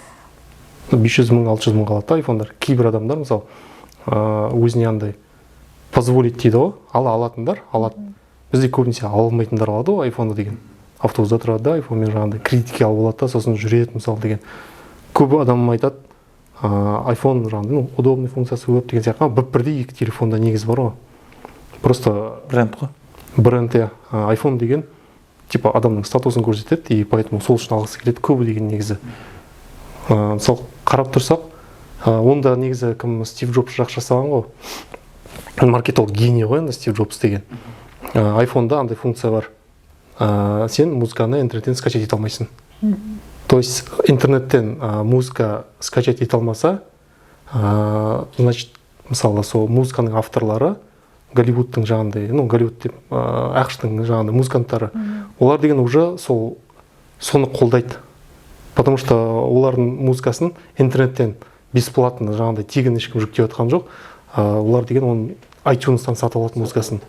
C: 500 мың, 600 мың қалады айфондар. Кейбір адамдар мысалы өзіне андай позволить дейді ғой, алатындар, алады. Бізде көбінесе ала алмайтындар алады ғой iPhone деген. Автобуста тұрады да, iPhone-мен жаңағындай кредитке алып алады да, сосын жүреді мысалы деген. Көп адам айтады, iPhone жаңағы ну удобный функциясы көп деген сияқты бірдей екі телефонда негізі бар ғой. Просто
A: бренд қой.
C: бренд иә. iPhone деген типа адамның статусын көрсетеді и поэтому сол үшін алғысы келеді көбі деген негізі. Мысалы қарап тұрсақ, онда негізі кім Стив Джобс жақсы жасаған ғой. Маркетолог гений ғой енді Стив Джобс деген. iPhone-да андай функция бар. Сен музыканы интернеттен скачать ете алмайсың. То есть интернеттен музыка скачать ете алмаса, значит, мысалы сол музыканың авторлары Голливудтың жаңағындай, ну Голливуд деп ақштың жаңағындай музыканттары, олар деген уже соны қолдайды. Потому что олардың музыкасын интернеттен бесплатно жаңағындай тегін ешкім жүктеп жатқан жоқ. Олар деген оның iTunes-тан сатып алады музыкасын.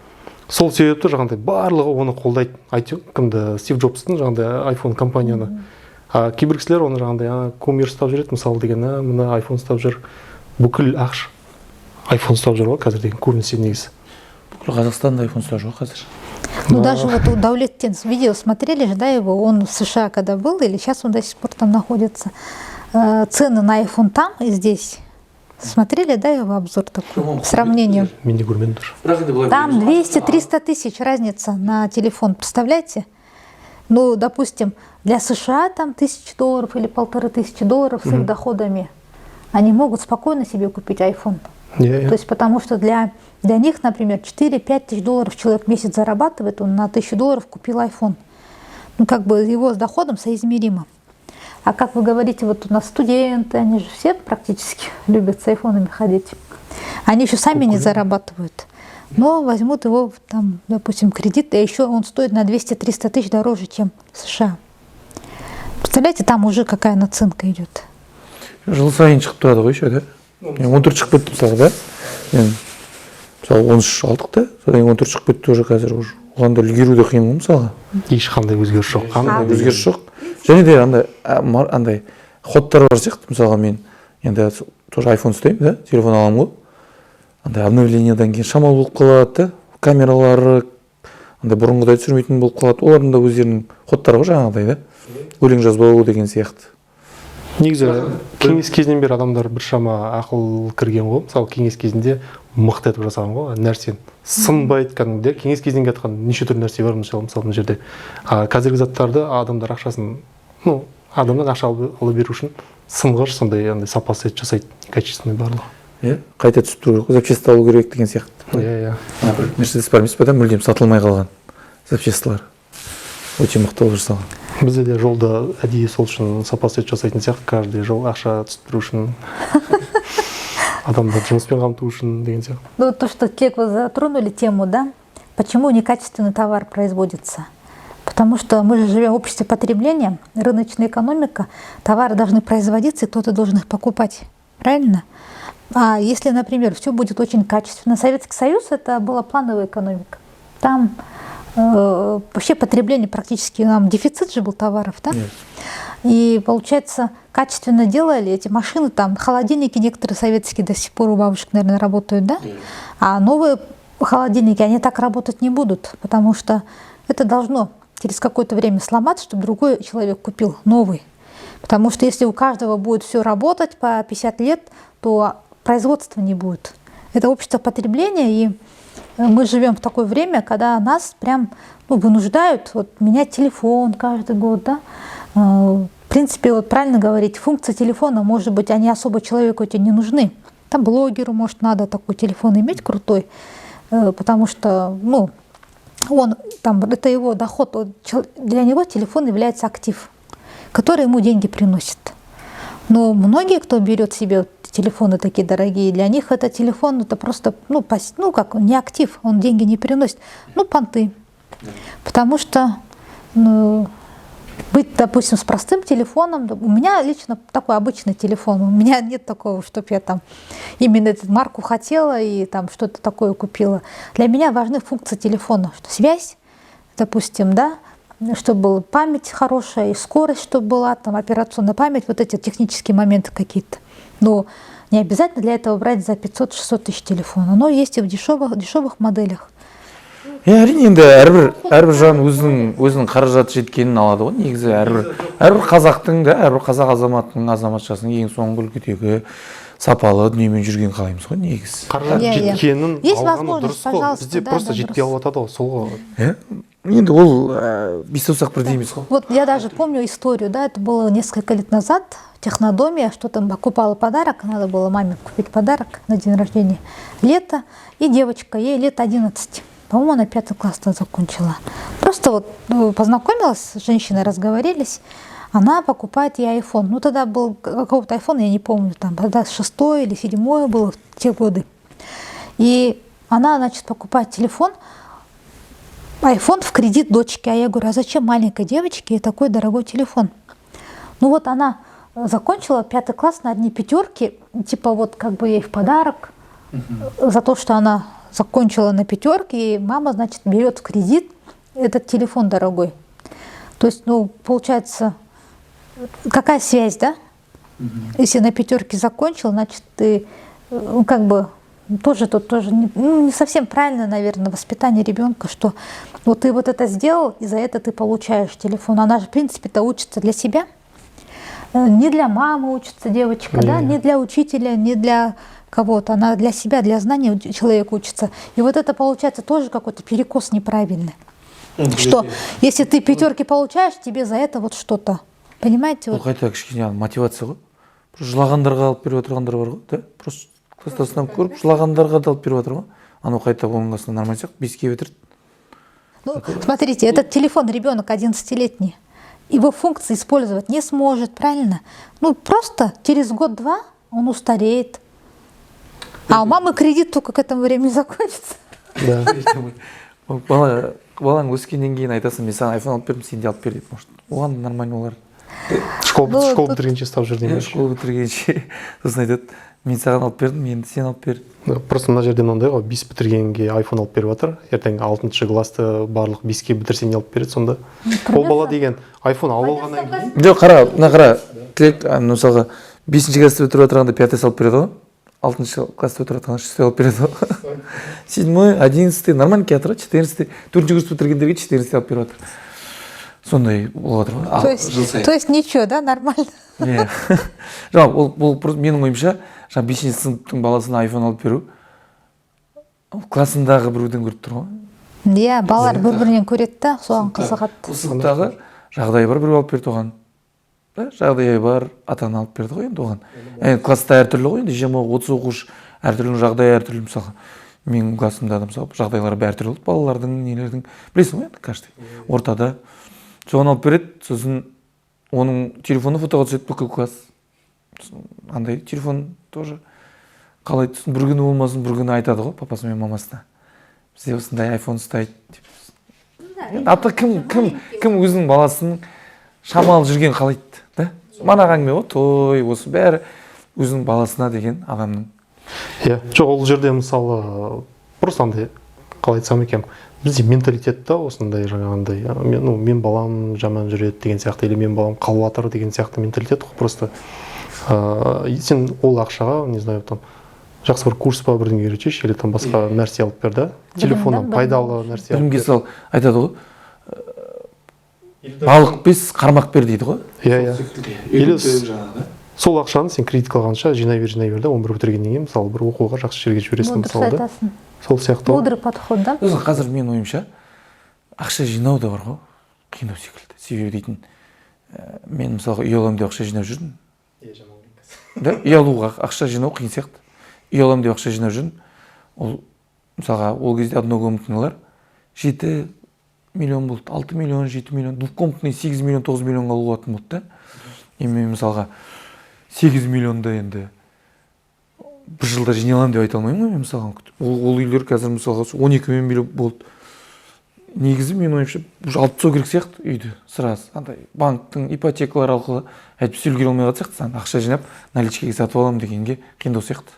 C: Сол себепті жаңағындай барлығы оны қолдайды. Кімді Стив Джобстың жаңағындай iPhone компанияны. Кейбір кісілер оны жаңағындай кумир ұстап жүреді, мысалы деген, мына iPhone ұстап жүр. Бүкіл ақш iPhone ұстап жүр ғой қазір деген көрінсе негізі.
B: Ну
C: Да.
B: даже вот у Даулеттен видео смотрели же, да, его, он в США когда был, или сейчас он до сих пор там находится. Цены на iPhone там и здесь. Смотрели, да, его обзор такой, сравнение.
C: Мен не көрмедім даже.
B: Там 200-300 тысяч разница на телефон, представляете? Ну, допустим, для США там $1000 или $1500 с их доходами. Они могут спокойно себе купить iPhone. То есть потому что для них, например, 4-5 тысяч долларов человек в месяц зарабатывает, он на $1000 купил iPhone. Ну, как бы его с доходом соизмеримо. А как вы говорите, вот у нас студенты, они же все практически любят с айфонами ходить. Они еще сами не зарабатывают. Но возьмут его, там, допустим, кредит, и еще он стоит на 200-300 тысяч дороже, чем в США. Представляете, там уже какая наценка идет.
A: Жыл сайын шығып тұрады ғой еще, да? 14 шығып кетті мысалы, да? Мен мысалы 13 алдық та, содан 14 шығып кетті уже қазір уже. Оған да үлгеру де қиын ғой мысалға.
C: Ешқандай өзгеріс жоқ.
A: Қандай өзгеріс жоқ. Және де андай ходтар бар сияқты, мысалға мен енді тоже iPhone ұстаймын, да? Телефон аламын ғой. Андай обновлениядан кейін шамал болып қалады, да? Камералары андай бұрынғыдай түсірмейтін болып қалады. Олардың да өздерінің ходтары ғой жаңағыдай, да? Өлең жазбау деген сияқты.
C: Негізі кеңес кезінен бері адамдар біршама ақыл кірген ғой. Мысалы кеңес кезінде мықты етіп жасаған ғой нәрсені. Сынбайды кәдімгідей. Кеңес кезінен кеткен неше түрлі нәрсе бар мысалы мына жерде. Қазіргі заттарды адамдар ақшасын, ну, адамнан ақша алып беру үшін сынғыш сондай сапасы жасайды, качественный барлығы.
A: Иә, қайта түсіп тұру керек, запчасть алу керек деген сияқты.
C: Иә.
A: Мерседес бар емес пе, да, мүлдем сатылмай қалған запчастьлар. Өте мықты болып жасалған.
C: Бізде де жолда әдейі сол үшін сапасы жасайтын сияқты, каждый жол ақша түсіп үшін, адамдар жұмыспен қамту үшін деген сияқты.
B: Ну, то, что вы затронули тему, да, почему некачественный товар производится? Потому что мы же живем в обществе потребления, рыночная экономика, товары должны производиться, и кто-то должен их покупать. Правильно? А если, например, все будет очень качественно, Советский Союз — это была плановая экономика. Там вообще потребление практически, нам дефицит же был товаров, да? Yes. И получается, качественно делали эти машины, там холодильники некоторые советские до сих пор у бабушек, наверное, работают, да? А новые холодильники, они так работать не будут, потому что это должно через какое-то время сломаться, чтобы другой человек купил новый. Потому что если у каждого будет все работать по 50 лет, то производства не будет. Это общество потребления, и мы живем в такое время, когда нас прям вынуждают менять телефон каждый год. Да? В принципе, правильно говорить, функции телефона, может быть, они особо человеку эти не нужны. Там блогеру, может, надо такой телефон иметь крутой, потому что это его доход. Для него телефон является актив, который ему деньги приносит. Но многие, кто берет себе телефоны такие дорогие, для них это телефон, это просто, как не актив, он деньги не приносит, понты. Потому что быть, допустим, с простым телефоном, у меня лично такой обычный телефон, у меня нет такого, чтобы я там именно эту марку хотела и там что-то такое купила. Для меня важны функции телефона, что связь, допустим, да, чтобы была память хорошая, и скорость, чтобы была, там, операционная память, вот эти технические моменты какие-то. Но не обязательно для этого брать за 500-600 тысяч телефона. Но есть и в дешевых моделях.
A: әрине енді әрбір жан өзінің қаражаты жеткенін алады ғой. Негізі әрбір қазақтың да, әрбір қазақ азаматының, азаматшасының ең соңғы үлгідегі сапалы дүниемен жүрген қалаймыз ғой негізі.
C: Қаражат жеткенін алғаны дұрыс қой. Бізде просто жетпей алып жатады ғой, сол ғой.
A: Енді ол бес саусақ бірдей емес қой.
B: Вот я даже помню историю, да, это было несколько лет назад в Технодоме, что-то покупала подарок, надо было маме купить подарок на день рождения. Лето, и девочка, ей лет 11. По-моему, она 5 класс закончила. Просто вот познакомилась с женщиной, разговорились. Она покупает ей iPhone. Ну, тогда был какой-то iPhone, я не помню, там, тогда 6-й или 7-й было в те годы. И она, значит, покупает телефон, iPhone в кредит дочке. А я говорю, а зачем маленькой девочке такой дорогой телефон? Ну, вот она закончила 5 класс на одни пятерки, типа вот как бы ей в подарок за то, что она закончила на пятерке, и мама, значит, берет в кредит этот телефон дорогой. То есть, ну, получается, какая связь, да? Если на пятерке закончил, значит, ты как бы тоже не совсем правильно, наверное, воспитание ребенка, что вот ты вот это сделал, и за это ты получаешь телефон. Она же, в принципе-то, учится для себя. Не для мамы учится девочка, да, не для учителя, не для кого-то. Она для себя, для знаний человек учится. И вот это получается тоже какой-то перекос неправильный. Что если ты пятерки получаешь, тебе за это вот что-то. Понимаете?
A: Бұл қайта кішкене мотивация ғой. Жылағандарға алып беріп отырғандар бар ғой, да? Просто класстасынан көріп жылағандарға да алып беріп жатыр ғой. Анау қайта оның астына нормально сияқты, беске бітірді.
B: Ну, смотрите, этот телефон ребенок 11-летний. Его функции использовать не сможет, правильно? Ну, просто через год-два он устареет. А у мамы кредит только к этому времени закончится.
C: Да.
A: Балаң өскеннен кейін айтасың, мен саған iPhone алып бердім, сен де алып бер дейді. Может, оған нормально олар.
C: Школ бітіргенше стап жүр деймін.
A: Школ бітіргенше сосын айтады, мен саған алып бердім, енді сен алып бер.
C: Просто мына жерде мынандай ғой, 5 бітіргенге iPhone алып беріп жатыр. Ертең 6-шы класты барлық 5-ке бітірсе не алып береді сонда? Ол бала деген iPhone алып алғаннан кейін.
A: Жоқ, қара, тілек, мысалға 5-ші класты бітіріп отырғанда 5-ті алып береді ғой. 6-шы класты бітіріп отырғанда 6-ті алып береді ғой. 7-й, 11-ті, нормально келатыр ғой, 14-ті, 4-ші курс бітіргендерге 14-ті алып беріп жатыр. Сондай болып жатыр ғой.
B: То есть ничего, да, нормально?
A: Жоқ, бұл менің ойымша, 5-ші сыныптың баласына iPhone алып беру, классындағы біреуден көріп тұр ғой.
B: Иә, балалар бір-бірінен көреді да, соған қызығады.
A: Бұл сыныптағы жағдайы бар, біреу алып берді оған. Жағдайы бар, ата-ана алып берді ғой енді оған. Класста әртүрлі ғой, енді 20-30 оқуш әртүрлі жағдайы әртүрлі. Мысалы, менің классымда мысалы жағдайлары әртүрлі болды, балалардың, нелердің. Білесің ғой енді, каждый. Ортада. Соған алып береді, сосын оның телефоны фотоға түседі бүкіл класс. Андай телефон тоже қалай түсін, бір күні болмасын, бір күні айтады ғой папасы мен мамасына. Бізде осындай iPhone ұстайды деп. Ата кім өзінің баласының шамалы жүрген қалайды, да? Манағы әңгіме ғой, той, осы бәрі өзінің баласына деген адамның.
C: Иә, жоқ, ол жерде мысалы просто андай қалай айтсам екен, бізде менталитет та осындай жаңағындай, мен балам жаман жүреді деген сияқты, или мен балам қалып жатыр деген сияқты менталитет қой. Просто сен ол ақшаға, не знаю, там жақсы бір курс па бірдеңе үйретші, или там басқа нәрсе алып бер да, телефоннан пайдалы нәрсе алып бер.
A: Білімге сал, айтады ғой, балық бес, қармақ бер дейді ғой.
C: Или сол ақшаны сен кредитке алғанша жинай бер да, 11 бітіргеннен кейін мысалы бір оқуға жақсы жерге жібересің мысалы да. Сол сияқты.
B: Мудрый подход, да?
A: Қазір менің ойымша ақша жинау да бар ғой, қиындау секілді. Себебі дейтін, мен мысалға үй аламын деп ақша жинап жүрдім. Да, үй алуға ақша жинау қиын сияқты. Үй аламын деп ақша жинап жүрдім. Ол мысалға ол кезде однокомнатныйлар 7 миллион болды, 6 миллион, 7 миллион, двухкомнатный 8 миллион, 9 миллионға алуатын болды да. Мен мысалға 8 миллионда енді бір жылда жинай аламын деп айта алмаймын ғой мен мысалға. Ол үйлер қазір мысалға 12 миллион болды. Негізі мен ойымша алып тастау керек сияқты үйді сразу. Андай банктың ипотекалар арқылы әйтпесе үлгере алмай қалады сияқты. Ақша жинап наличкеге сатып аламын дегенге қиындау сияқты.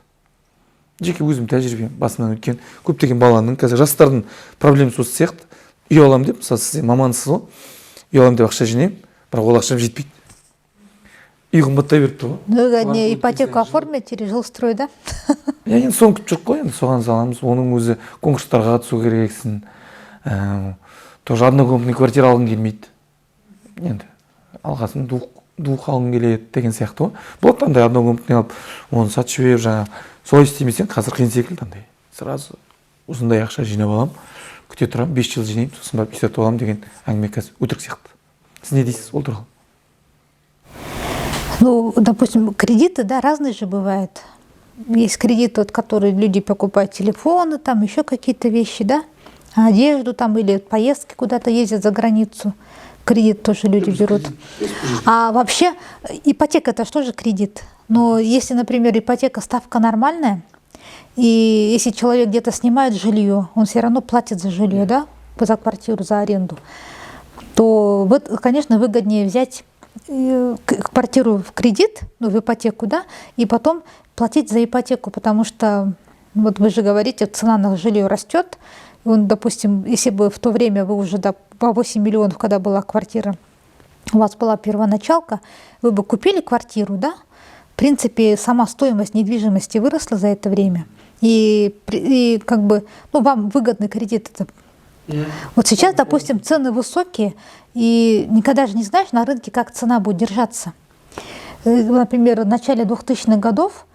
A: Жеке өзім тәжірибем басымнан өткен көптеген баланың қазір жастардың проблемасы осы сияқты. Үй аламын деп, мысалы сіз мамансыз ғой, үй аламын деп ақша жинаймын, бірақ ол ақшам жетпейді. Үй қымбаттай беріп тұр ғой.
B: Ну, не ипотеку оформить через жилстрой, да?
A: Енді соны күтіп жүріп қой, енді соған саламыз. Оның өзі конкурстарға қатысу керексің. тоже однокомнатный квартира алғың келмейді. Енді алғасын двух алғың келеді деген сияқты ғой. Болады андай однокомнатный алып, оны сатып жіберіп жаңа солай істемесең қазір қиын секілді андай. Сразу осындай ақша жинап аламын, күте тұрамын, 5 жыл жинаймын, сосын барып үй сатып аламын деген әңгіме қазір өтірік сияқты. Сіз не дейсіз ол туралы?
B: Ну, допустим, кредиты, да, разные же бывают. Есть кредиты, вот, которые люди покупают телефоны, там еще какие-то вещи, да, одежду там или поездки куда-то ездят за границу. Кредит тоже люди берут. А вообще ипотека это что же кредит? Но если, например, ипотека ставка нормальная, и если человек где-то снимает жилье, он все равно платит за жилье, да, за квартиру, за аренду, то, конечно, выгоднее взять квартиру в кредит, ну, в ипотеку, да, и потом платить за ипотеку, потому что, вот вы же говорите, цена на жилье растет. Допустим, если бы в то время вы уже по 8 миллионов, когда была квартира, у вас была первоначалка, вы бы купили квартиру, да, в принципе, сама стоимость недвижимости выросла за это время, и как бы, ну, вам выгодный кредит это. Вот сейчас, допустим, цены высокие, и никогда же не знаешь на рынке, как цена будет держаться. Например, в начале 2000-х годов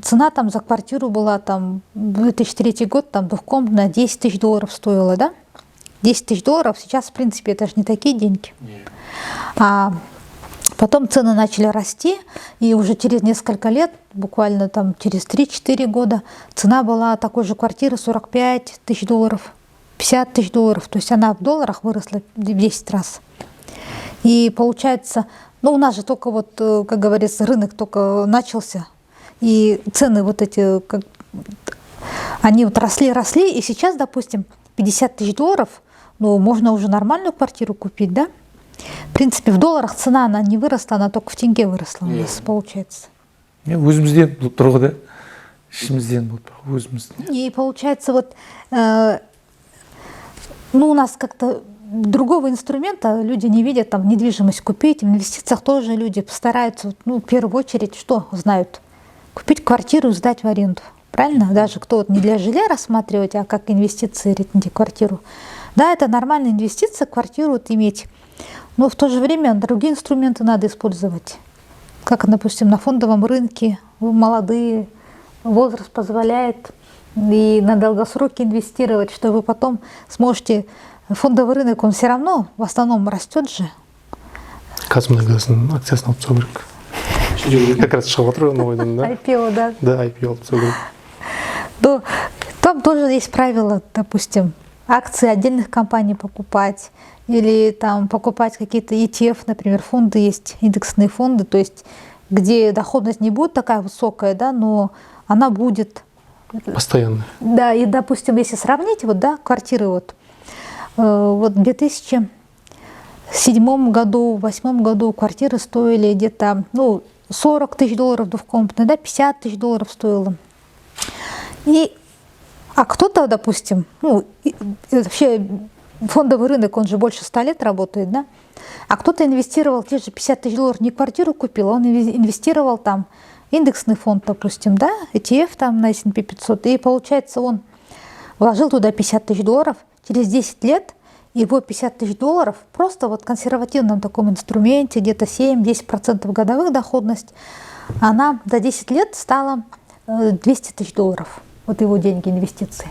B: цена там за квартиру была там 2003 год, там двухкомнатная, 10 тысяч долларов стоила, да? 10 тысяч долларов сейчас, в принципе, это же не такие деньги. А потом цены начали расти, и уже через несколько лет, буквально там через 3-4 года, цена была такой же квартиры 45 тысяч долларов, 50 тысяч долларов. То есть она в долларах выросла в 10 раз. И получается, ну у нас же только вот, как говорится, рынок только начался, и цены вот эти, они вот росли, и сейчас, допустим, 50 тысяч долларов, ну, можно уже нормальную квартиру купить, да? В принципе, в долларах цена, она не выросла, она только в тенге выросла у нас, получается.
A: Өзімізден болып тұрғы да, ішімізден болып тұрғы, өзімізден.
B: И получается, вот, ну, у нас как-то другого инструмента люди не видят, там, недвижимость купить, в инвестициях тоже люди стараются, ну, в первую очередь, что знают? Купить квартиру и сдать в аренду. Правильно? Даже кто вот не для жилья рассматривать, а как инвестиции арендовать квартиру. Да, это нормальная инвестиция, квартиру вот иметь. Но в то же время другие инструменты надо использовать. Как, допустим, на фондовом рынке, вы молодые, возраст позволяет, и на долгосроки инвестировать, что вы потом сможете... Фондовый рынок, он все равно в основном растет же.
C: Қазмұнайгаздың акциясын алып тастау керек. Как раз шығып отыр новойдан, да?
B: IPO, да.
C: Да, IPO алып тастау керек.
B: То там тоже есть правила, допустим, акции отдельных компаний покупать или там покупать какие-то ETF, например, фонды есть, индексные фонды, то есть где доходность не будет такая высокая, да, но она будет
C: постоянная.
B: Да, и, допустим, если сравнить, вот, да, квартиры вот в 2007 году, в 2008 году квартиры стоили где-то, ну, 40 тысяч долларов двухкомнатная, да, 50 тысяч долларов стоило. А кто-то, допустим, ну, вообще фондовый рынок, он же больше 100 лет работает, да, а кто-то инвестировал те же 50 тысяч долларов, не квартиру купил, он инвестировал там индексный фонд, допустим, да, ETF там на S&P 500, и получается он вложил туда 50 тысяч долларов, через 10 лет его 50 тысяч долларов просто вот в консервативном таком инструменте, где-то 7-10% годовых доходность, она за 10 лет стала 200 тысяч долларов. Вот его деньги, инвестиции.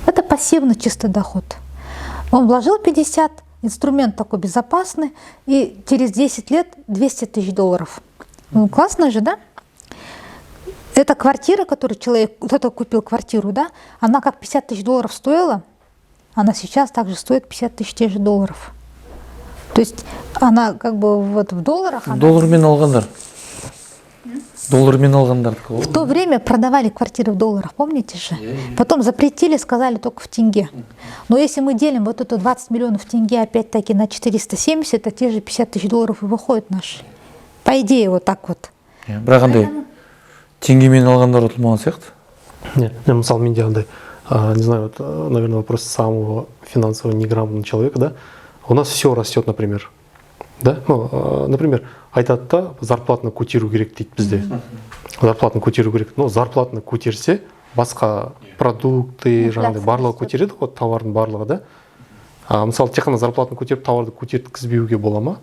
B: Это пассивный чистый доход. Он вложил 50, инструмент такой безопасный, и через 10 лет 200 тысяч долларов. Ну, классно же, да? Эта квартира, которую человек, кто-то купил квартиру, да, она как 50 тысяч долларов стоила, она сейчас также стоит 50 тысяч тех же долларов. То есть она как бы вот в долларах...
A: Доллармен алғандар. Доллармен алғандар.
B: В то время продавали квартиры в долларах, помните же? Потом запретили, сказали только в тенге. Но если мы делим вот это 20 миллионов тенге опять-таки на 470, это те же 50 тысяч долларов и выходят наши. По идее вот так вот.
A: Бірақ андай теңгемен алғандар ұтылмаған сияқты.
C: Нет, мысалы менде андай, не знаю, вот, наверное, вопрос самого финансово неграмотного человека, да? У нас все растет, например. Да? Ну, например, айтады да, зарплатаны көтеру керек дейді бізде. Зарплатаны көтеру керек. Но зарплатаны көтерсе, басқа продукты, жаңағыдай барлығы көтереді ғой, товардың барлығы, да? А мысалы тек қана зарплатаны көтеріп тауарды көтерткізбеуге бола ма?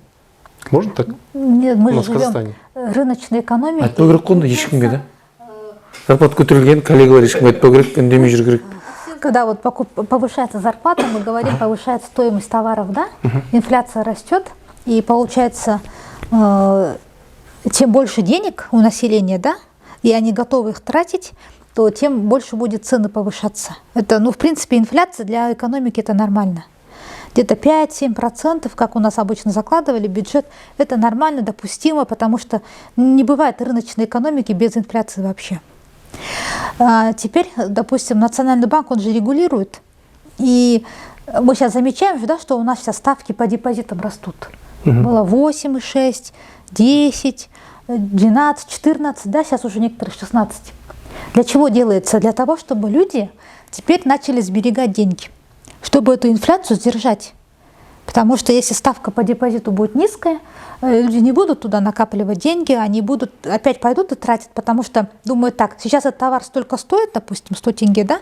C: Можно так?
B: Нет, мы
C: У
B: же
C: нас в
B: живем
C: Казахстане.
B: в рыночной экономике.
A: айтпау керек қой онда ешкімге да. Зарплата көтерілген, коллегалар ешкімге айтпау керек, үндемей жүру керек.
B: Когда вот повышается зарплата, мы говорим, повышает стоимость товаров, да? Инфляция растет, и получается, чем больше денег у населения, да, и они готовы их тратить, то тем больше будет цены повышаться. Это, ну, в принципе, инфляция для экономики это нормально. Где-то 5-7%, как у нас обычно закладывали бюджет, это нормально, допустимо, потому что не бывает рыночной экономики без инфляции вообще. А теперь, допустим, Национальный банк, он же регулирует, и мы сейчас замечаем, да, что у нас сейчас ставки по депозитам растут. Было 8,6, 10, 12, 14, да, сейчас уже некоторые 16. Для чего делается? Для того, чтобы люди теперь начали сберегать деньги, чтобы эту инфляцию сдержать. Потому что если ставка по депозиту будет низкая, люди не будут туда накапливать деньги, они будут опять пойдут и тратят, потому что думают так, сейчас этот товар столько стоит, допустим, 100 тенге, да,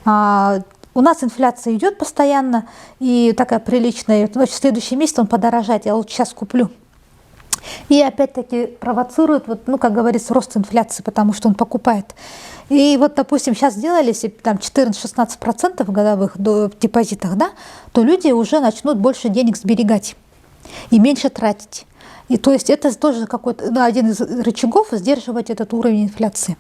B: а у нас инфляция идет постоянно и такая приличная, значит, в следующий месяц он подорожает, я лучше сейчас куплю. И опять-таки провоцирует, вот, ну, как говорится, рост инфляции, потому что он покупает. И вот, допустим, сейчас сделали, если там 14-16% годовых в депозитах, да, то люди уже начнут больше денег сберегать и меньше тратить. И то есть это тоже какой-то, ну, один из рычагов сдерживать этот уровень инфляции.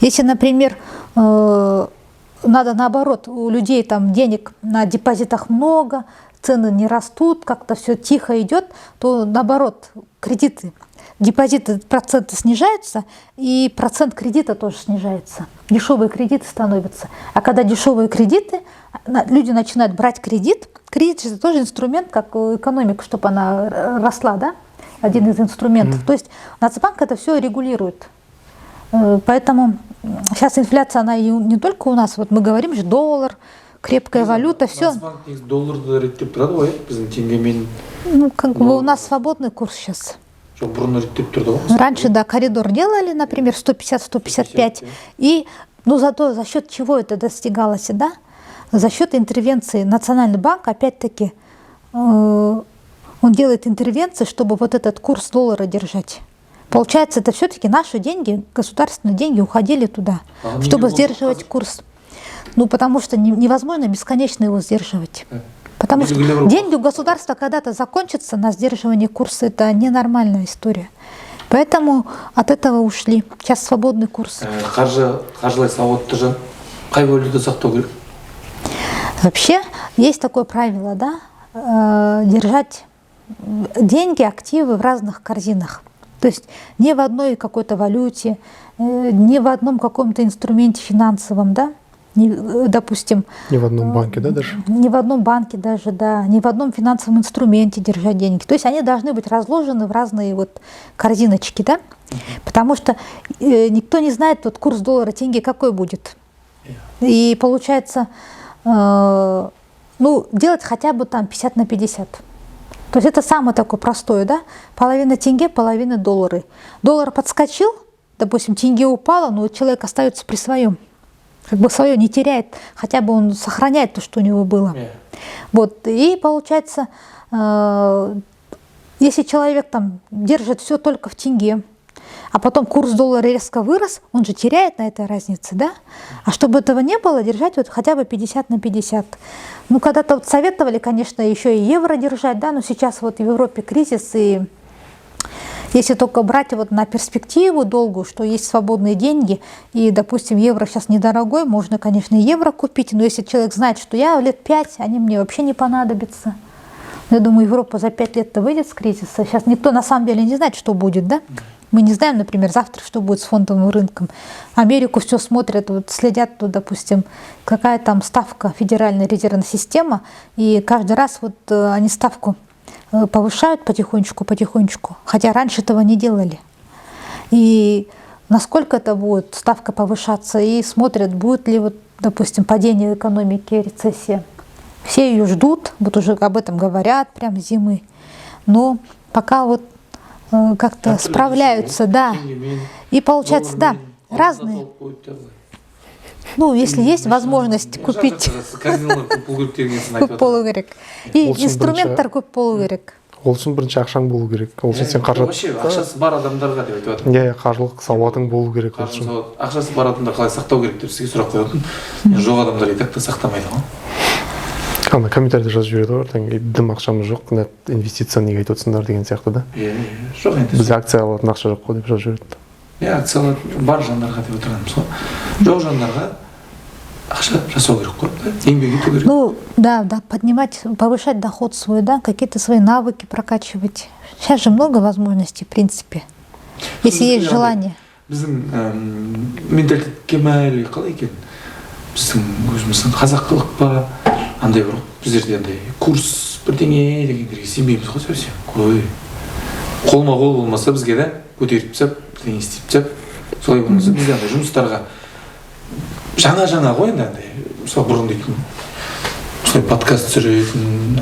B: Если, например, надо наоборот, у людей там денег на депозитах много, цены не растут, как-то все тихо идет, то наоборот, кредиты, депозиты, проценты снижаются, и процент кредита тоже снижается. Дешевые кредиты становятся. А когда дешевые кредиты, люди начинают брать кредит. Кредит это тоже инструмент, как экономика, чтобы она росла, да? Один из инструментов. То есть Нацбанк это все регулирует. Поэтому сейчас инфляция, она и не только у нас, вот мы говорим же, доллар, крепкая валюта, все.
A: Долларды реттеп тұрады ғой, біздің теңгемен.
B: Ну, как бы у нас свободный курс сейчас.
A: Жоқ, бұрын реттеп тұрды ғой.
B: Раньше, да, коридор делали, например, 150-155. И, ну, зато за счет чего это достигалось, да? За счет интервенции Национальный банк, опять-таки, он делает интервенции, чтобы вот этот курс доллара держать. Получается, это все-таки наши деньги, государственные деньги уходили туда, чтобы сдерживать курс. Ну, потому что невозможно бесконечно его сдерживать. Потому что деньги у государства когда-то закончатся на сдерживание курса. Это ненормальная история. Поэтому от этого ушли. Сейчас свободный курс.
A: Қаржылай сауатты жан қай валюта сақтау керек?
B: Вообще есть такое правило, да, держать деньги, активы в разных корзинах. То есть не в одной какой-то валюте, не в одном каком-то инструменте финансовом, да, допустим.
C: Не в одном банке, да, даже?
B: Не в одном банке даже, да, не в одном финансовом инструменте держать деньги. То есть они должны быть разложены в разные вот корзиночки, да, потому что никто не знает, вот курс доллара тенге какой будет. И получается, ну, делать хотя бы там 50 на 50. То есть это самое такое простое, да, половина тенге, половина доллары. Доллар подскочил, допустим, тенге упала, но человек остается при своем. Как бы свое не теряет, хотя бы он сохраняет то, что у него было. Вот, и получается, если человек там держит все только в тенге, а потом курс доллара резко вырос, он же теряет на этой разнице, да? А чтобы этого не было, держать вот хотя бы 50 на 50. Ну, когда-то вот советовали, конечно, еще и евро держать, да, но сейчас вот в Европе кризис, и если только брать вот на перспективу долгую, что есть свободные деньги, и, допустим, евро сейчас недорогой, можно, конечно, евро купить, но если человек знает, что я лет 5, они мне вообще не понадобятся. Я думаю, Европа за 5 лет-то выйдет с кризиса. Сейчас никто на самом деле не знает, что будет, да? Мы не знаем, например, завтра, что будет с фондовым рынком. Америку все смотрят, вот следят, вот, допустим, какая там ставка Федеральная резервная система, и каждый раз вот они ставку повышают потихонечку, хотя раньше этого не делали. И насколько это будет ставка повышаться, и смотрят, будет ли, вот, допустим, падение экономики, рецессия. Все ее ждут, вот уже об этом говорят прям с зимы, но пока вот как-то справляются, да. И получается, да, разные. Ну, если есть возможность купить, көп болу керек. И
C: Ол үшін
B: инструменттер көп болу керек.
C: Ол үшін бірінші ақшаң болу керек. Ол үшін сен
A: вообще ақшасы бар адамдарға деп айтып жатырмын.
C: иә, қаржылық сауатың болу керек ол үшін.
A: Ақшасы бар адамдар қалай сақтау керек деп сізге сұрақ қоятын. Жоқ адамдар и так та сақтамайды ғой.
C: Ана комментарийде жазып жібереді ғой, ертең дым ақшамыз жоқ, net инвестицияны неге айтып отырсыңдар деген сияқты да.
A: Иә, жоқ енді.
C: Бізде акция алатын ақша жоқ қой деп жазып жібереді.
A: Иә, акция алатын бар жандарға деп отырғанымыз ғой. Жоқ жандарға ақша жасау керек қой, еңбек ету керек.
B: Ну, да, поднимать, повышать доход свой, да, какие-то свои навыки прокачивать. Сейчас же много возможностей, в принципе, если есть желание.
A: Біздің менталитетке мәлі қалай екен? Біздің өзіміздің қазақылық па, андай бір біздерде андай курс бірдеңе дегендерге сенбейміз ғой совсем. Қой. Қолма-қол болмаса бізге де көтеріп тастап, бірдеңе істеп тастап, солай болмаса бізде андай жұмыстарға жаңа ғой енді андай. Мысалы бұрын дейтін, осылай подкаст түсіретін,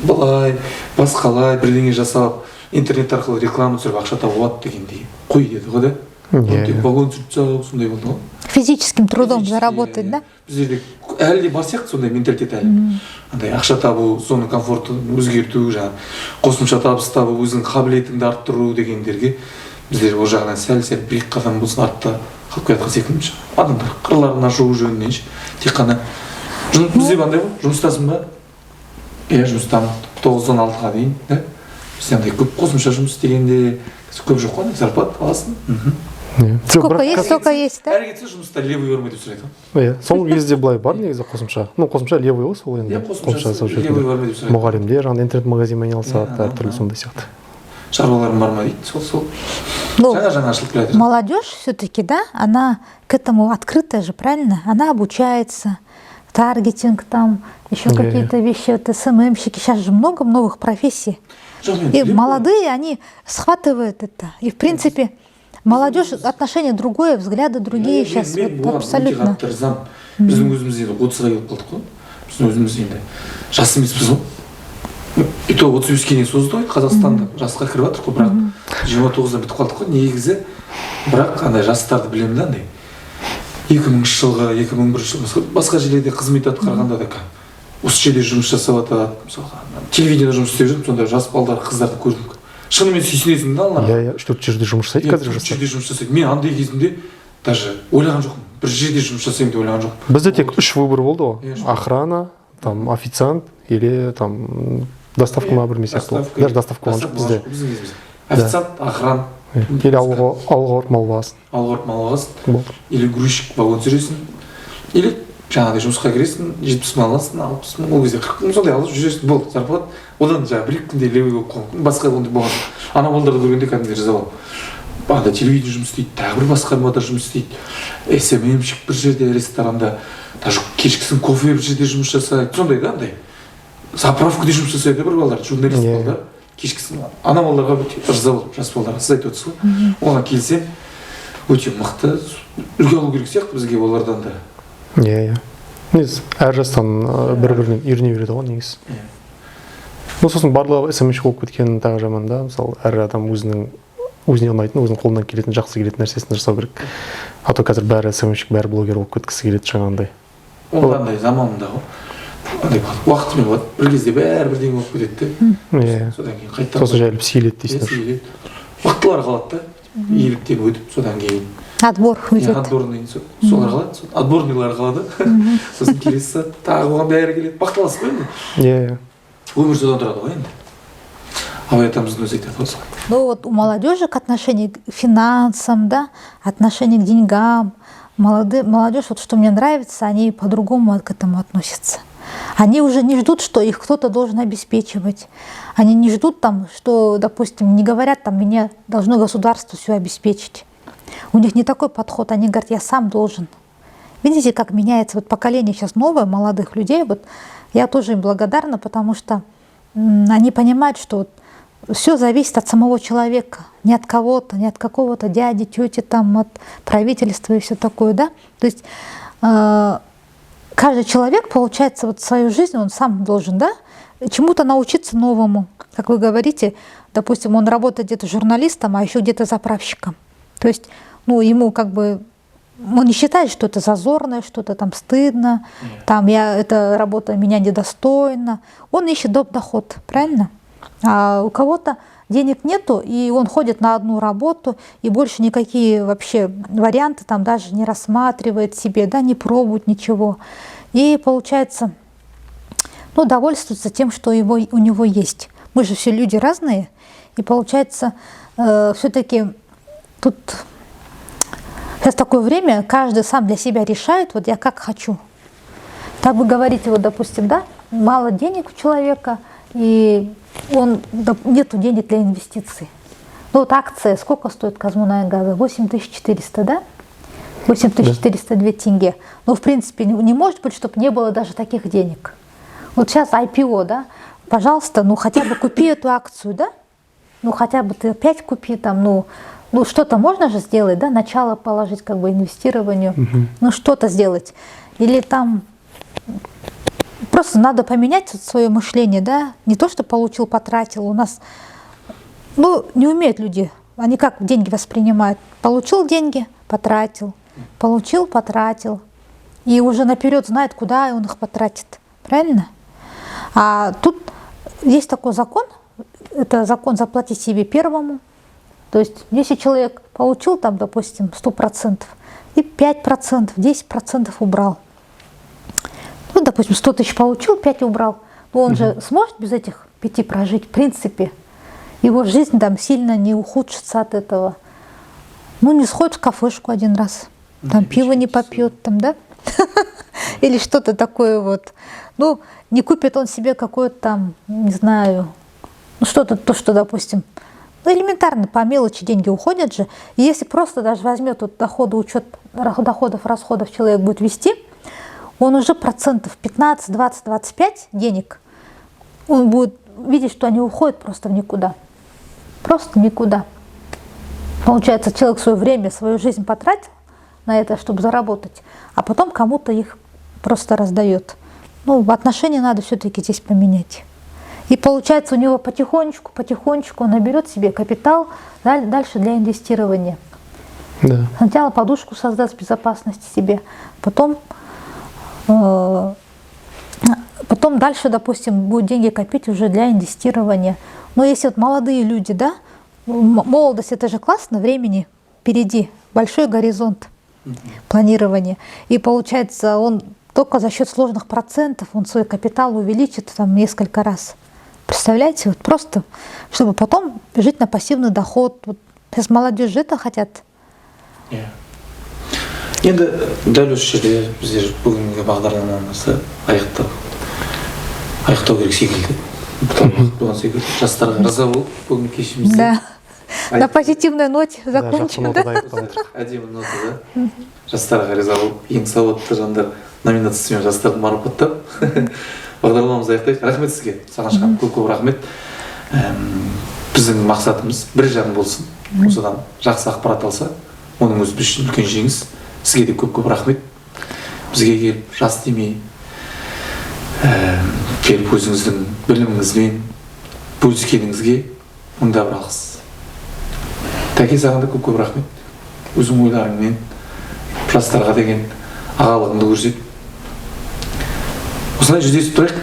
A: былай, басқалай, бірдеңе жасап, интернет арқылы реклама түсіріп ақша табуға дегендей қой деді ғой да? Тек вагон түсіріп сондай болды ғой.
B: Физическим трудом заработать, да?
A: Біздерде әлі де бар сияқты сондай менталитет әлі. Андай ақша табу, соның комфортын өзгерту, жаңағы қосымша табыс табу, өзінің қабілетіңді арттыру дегендерге біздер ол жағынан сәл-сәл бір-екі қадам болсын артта қалып келе жатқан секілдіміз. Адамдар қырларын ашу жөнінен тек қана бізде қандай ғой, жұмыстасың ба? Иә, жұмыстамын 9-дан 6-ға дейін, да? Бізде андай көп қосымша жұмыс істегенде көп жоқ қой, зарплата аласың.
B: Сколько есть, столько есть, да?
A: Әрі кетсе жұмыста левый өрме деп сұрайды.
C: Иә, соңғы кезде былай бар негізі қосымша. Ну, қосымша левый ғой сол енді.
A: Қосымша левый өрме деп сұрайды.
C: Мұғалімдер, жаңағы интернет-магазинмен айналысады, әртүрлі сондай сияқты.
A: Шаруаларым бар ма дейді, сол. Жаңа ашылып келеді.
B: Молодежь все-таки, да, она к этому открытая же, правильно? Она обучается, таргетинг там, еще какие-то вещи, вот СММщики, сейчас же много новых профессий. И молодые, они схватывают это. И в принципе, молодежь, отношение другое, взгляды другие сейчас. Вот, абсолютно.
A: Біздің өзіміз енді 30-ға келіп қалдық қой. Біздің өзіміз енді жас емеспіз ғой. И то 35-ке дейін созды ғой, Қазақстанда жасқа кіріп жатыр ғой, бірақ 29-дан бітіп қалдық қой. Негізі, бірақ андай жастарды білемін да, андай 2000 жылғы, 2001 жылғы басқа жерлерде қызмет атқарғанда да осы жерде жұмыс жасап жатады, мысалға телевидениеда жұмыс істеп жүріп, сонда жас балдар, қыздарды көрдім. Шынымен сүйсінесің да, алар.
C: Иә, 3-4 жерде жұмыс жасайды қазір жастар.
A: 3 жерде жұмыс жасайды. Мен андай кезімде даже ойлаған жоқпын. Бір жерде жұмыс жасаймын деп ойлаған жоқпын.
C: Бізде тек 3 выбор болды ғой. Охрана, там официант или там доставка ма бір сияқты. Даже доставка болған жоқ бізде.
A: Официант, охрана.
C: Или алғыр мал басын.
A: Алғыр мал басын. Или грузчик вагон түсіресің. Или жаңағыдай жұмысқа кіресің, 70 мың аласың, 60 мың, ол кезде 40 мың сондай алып жүресің, болды, зарплат. Одан жаңағы бір-екі күнде левый болып қалған. Басқа ондай болған. Ана балдарды көргенде кәдімгідей риза боламын. Анда телевидение жұмыс істейді, тағы бір басқармада жұмыс істейді. СММщик бір жерде ресторанда, даже кешкісін кофе бір жерде жұмыс жасайды. Сондай да, андай. Заправкада жұмыс жасайды бір балдар, журналист балдар. Кешкісін ана балдарға өте риза болып, жас балдарға сіз айтып отырсыз ғой. Оған келсем, өте мықты, үлгі алу керек сияқты бізге олардан да.
C: Иә. Негізі әр жастан бір-бірінен үйрене береді ғой негізі. Ну, сосын барлығы СММщик болып кеткен тағы жаман да. Мысалы, әр адам өзіне ұнайтын, өзінің қолынан келетін, жақсы келетін нәрсесін жасау керек. А то қазір бәрі СММщик, бәрі блогер болып кеткісі келеді жаңағындай.
A: Ол андай заманында ғой. Андай уақытымен болады. Бір кезде бәрі бірдеңе болып кетеді.
C: Иә.
A: Содан кейін қайтадан.
C: Сосын жайылып сейіледі дейсіңдер.
A: Уақытлар қалады да. Иеліктен өтіп, содан кейін
B: отбор өтеді.
A: Отборный солар қалады, отборныйлар қалады. Сосын келесі тағы оған бәрі келеді. Бақталасыз ғой енді.
C: Иә.
A: Өмір содан тұрады ғой енді. Абай атамыздың өзі айтады осы.
B: Ну вот у молодежи к отношению к финансам, да, отношение к деньгам, молодежь, вот что мне нравится, они по-другому к этому относятся. Они уже не ждут, что их кто-то должен обеспечивать. Они не ждут там, что, допустим, не говорят, там, мне должно государство все обеспечить. У них не такой подход, они говорят, я сам должен. Видите, как меняется вот поколение сейчас новое, молодых людей. Вот я тоже им благодарна, потому что они понимают, что все зависит от самого человека, не от кого-то, не от какого-то дяди, тети, там, от правительства и все такое, да. То есть каждый человек, получается, вот свою жизнь он сам должен, да, чему-то научиться новому. Как вы говорите, допустим, он работает где-то журналистом, а еще где-то заправщиком. То есть, ну, ему как бы он не считает, что это зазорное, что-то там стыдно, там эта работа меня недостойна. Он ищет доп. Доход, правильно? А у кого-то денег нету, и он ходит на одну работу, и больше никакие вообще варианты там даже не рассматривает себе, да, не пробует ничего. И получается, ну, довольствуется тем, что у него есть. Мы же все люди разные, и получается, все-таки тут сейчас такое время, каждый сам для себя решает, вот я как хочу. Так вы говорите, вот, допустим, да, мало денег у человека, и нету денег для инвестиций. Ну вот акция, сколько стоит Казмунайгаза? 8400, да? 8402 тенге. Ну, в принципе, не может быть, чтобы не было даже таких денег. Вот сейчас IPO, да? Пожалуйста, ну хотя бы купи эту акцию, да? Ну хотя бы ты опять купи там, ну что-то можно же сделать, да? Начало положить как бы инвестированию, ну что-то сделать. Или там просто надо поменять свое мышление, да? Не то, что получил, потратил. У нас, ну, не умеют люди. Они как деньги воспринимают? Получил деньги, потратил. Получил, потратил. И уже наперед знает, куда он их потратит. Правильно? А тут есть такой закон. Это закон «заплати себе первому». То есть, если человек получил там, допустим, 100%, и 5%, 10% убрал. Ну, допустим, 100 тысяч получил, 5 убрал. Но он же сможет без этих 5 прожить, в принципе. Его жизнь там сильно не ухудшится от этого. Ну, не сходит в кафешку один раз, там пиво не попьет, там, да? Или что-то такое вот. Ну, не купит он себе какое-то там, не знаю, ну, что-то, то, что, допустим, ну, элементарно, по мелочи деньги уходят же. И если просто даже возьмет вот учет доходов, расходов человек будет вести, он уже процентов 15, 20, 25 денег, он будет видеть, что они уходят просто в никуда. Просто никуда. Получается, человек свое время, свою жизнь потратил на это, чтобы заработать, а потом кому-то их просто раздает. Ну, отношения надо все-таки здесь поменять. И получается, у него потихонечку он наберет себе капитал дальше для инвестирования.
C: Да.
B: Сначала подушку создаст безопасности себе, потом дальше, допустим, будет деньги копить уже для инвестирования. Но если вот молодые люди, да, молодость это же классно, времени впереди, большой горизонт планирования. И получается, он только за счет сложных процентов он свой капитал увеличит там несколько раз. Представляете, вот просто, чтобы потом жить на пассивный доход. Вот сейчас молодежь это хотят.
A: Енді дәл осы жерде біздер бүгінгі бағдарламамызды аяқтау керек секілді. Болған секілді. Жастарға разы болып бүгінгі кешімізде.
B: Да. На позитивной ноте закончим, да?
A: Әдемі нота, да? Жастарға риза болып, ең сауатты жандар номинациясымен жастарды марапаттап бағдарламамызды аяқтайық. Рахмет сізге, Сағыныш, көп рахмет. Біздің мақсатымыз бір жан болсын, осыдан жақсы ақпарат алса, оның өзі біз үшін үлкен жеңіс. Сізге де көп рахмет. Бізге келіп, жас демей, келіп өзіңіздің біліміңізбен бөліскеніңізге мыңда бір алғыс. Тәке, саған да көп рахмет. Өзің ойларыңмен жастарға деген ағалығыңды көрсетіп. Осылай жүздесіп тұрайық.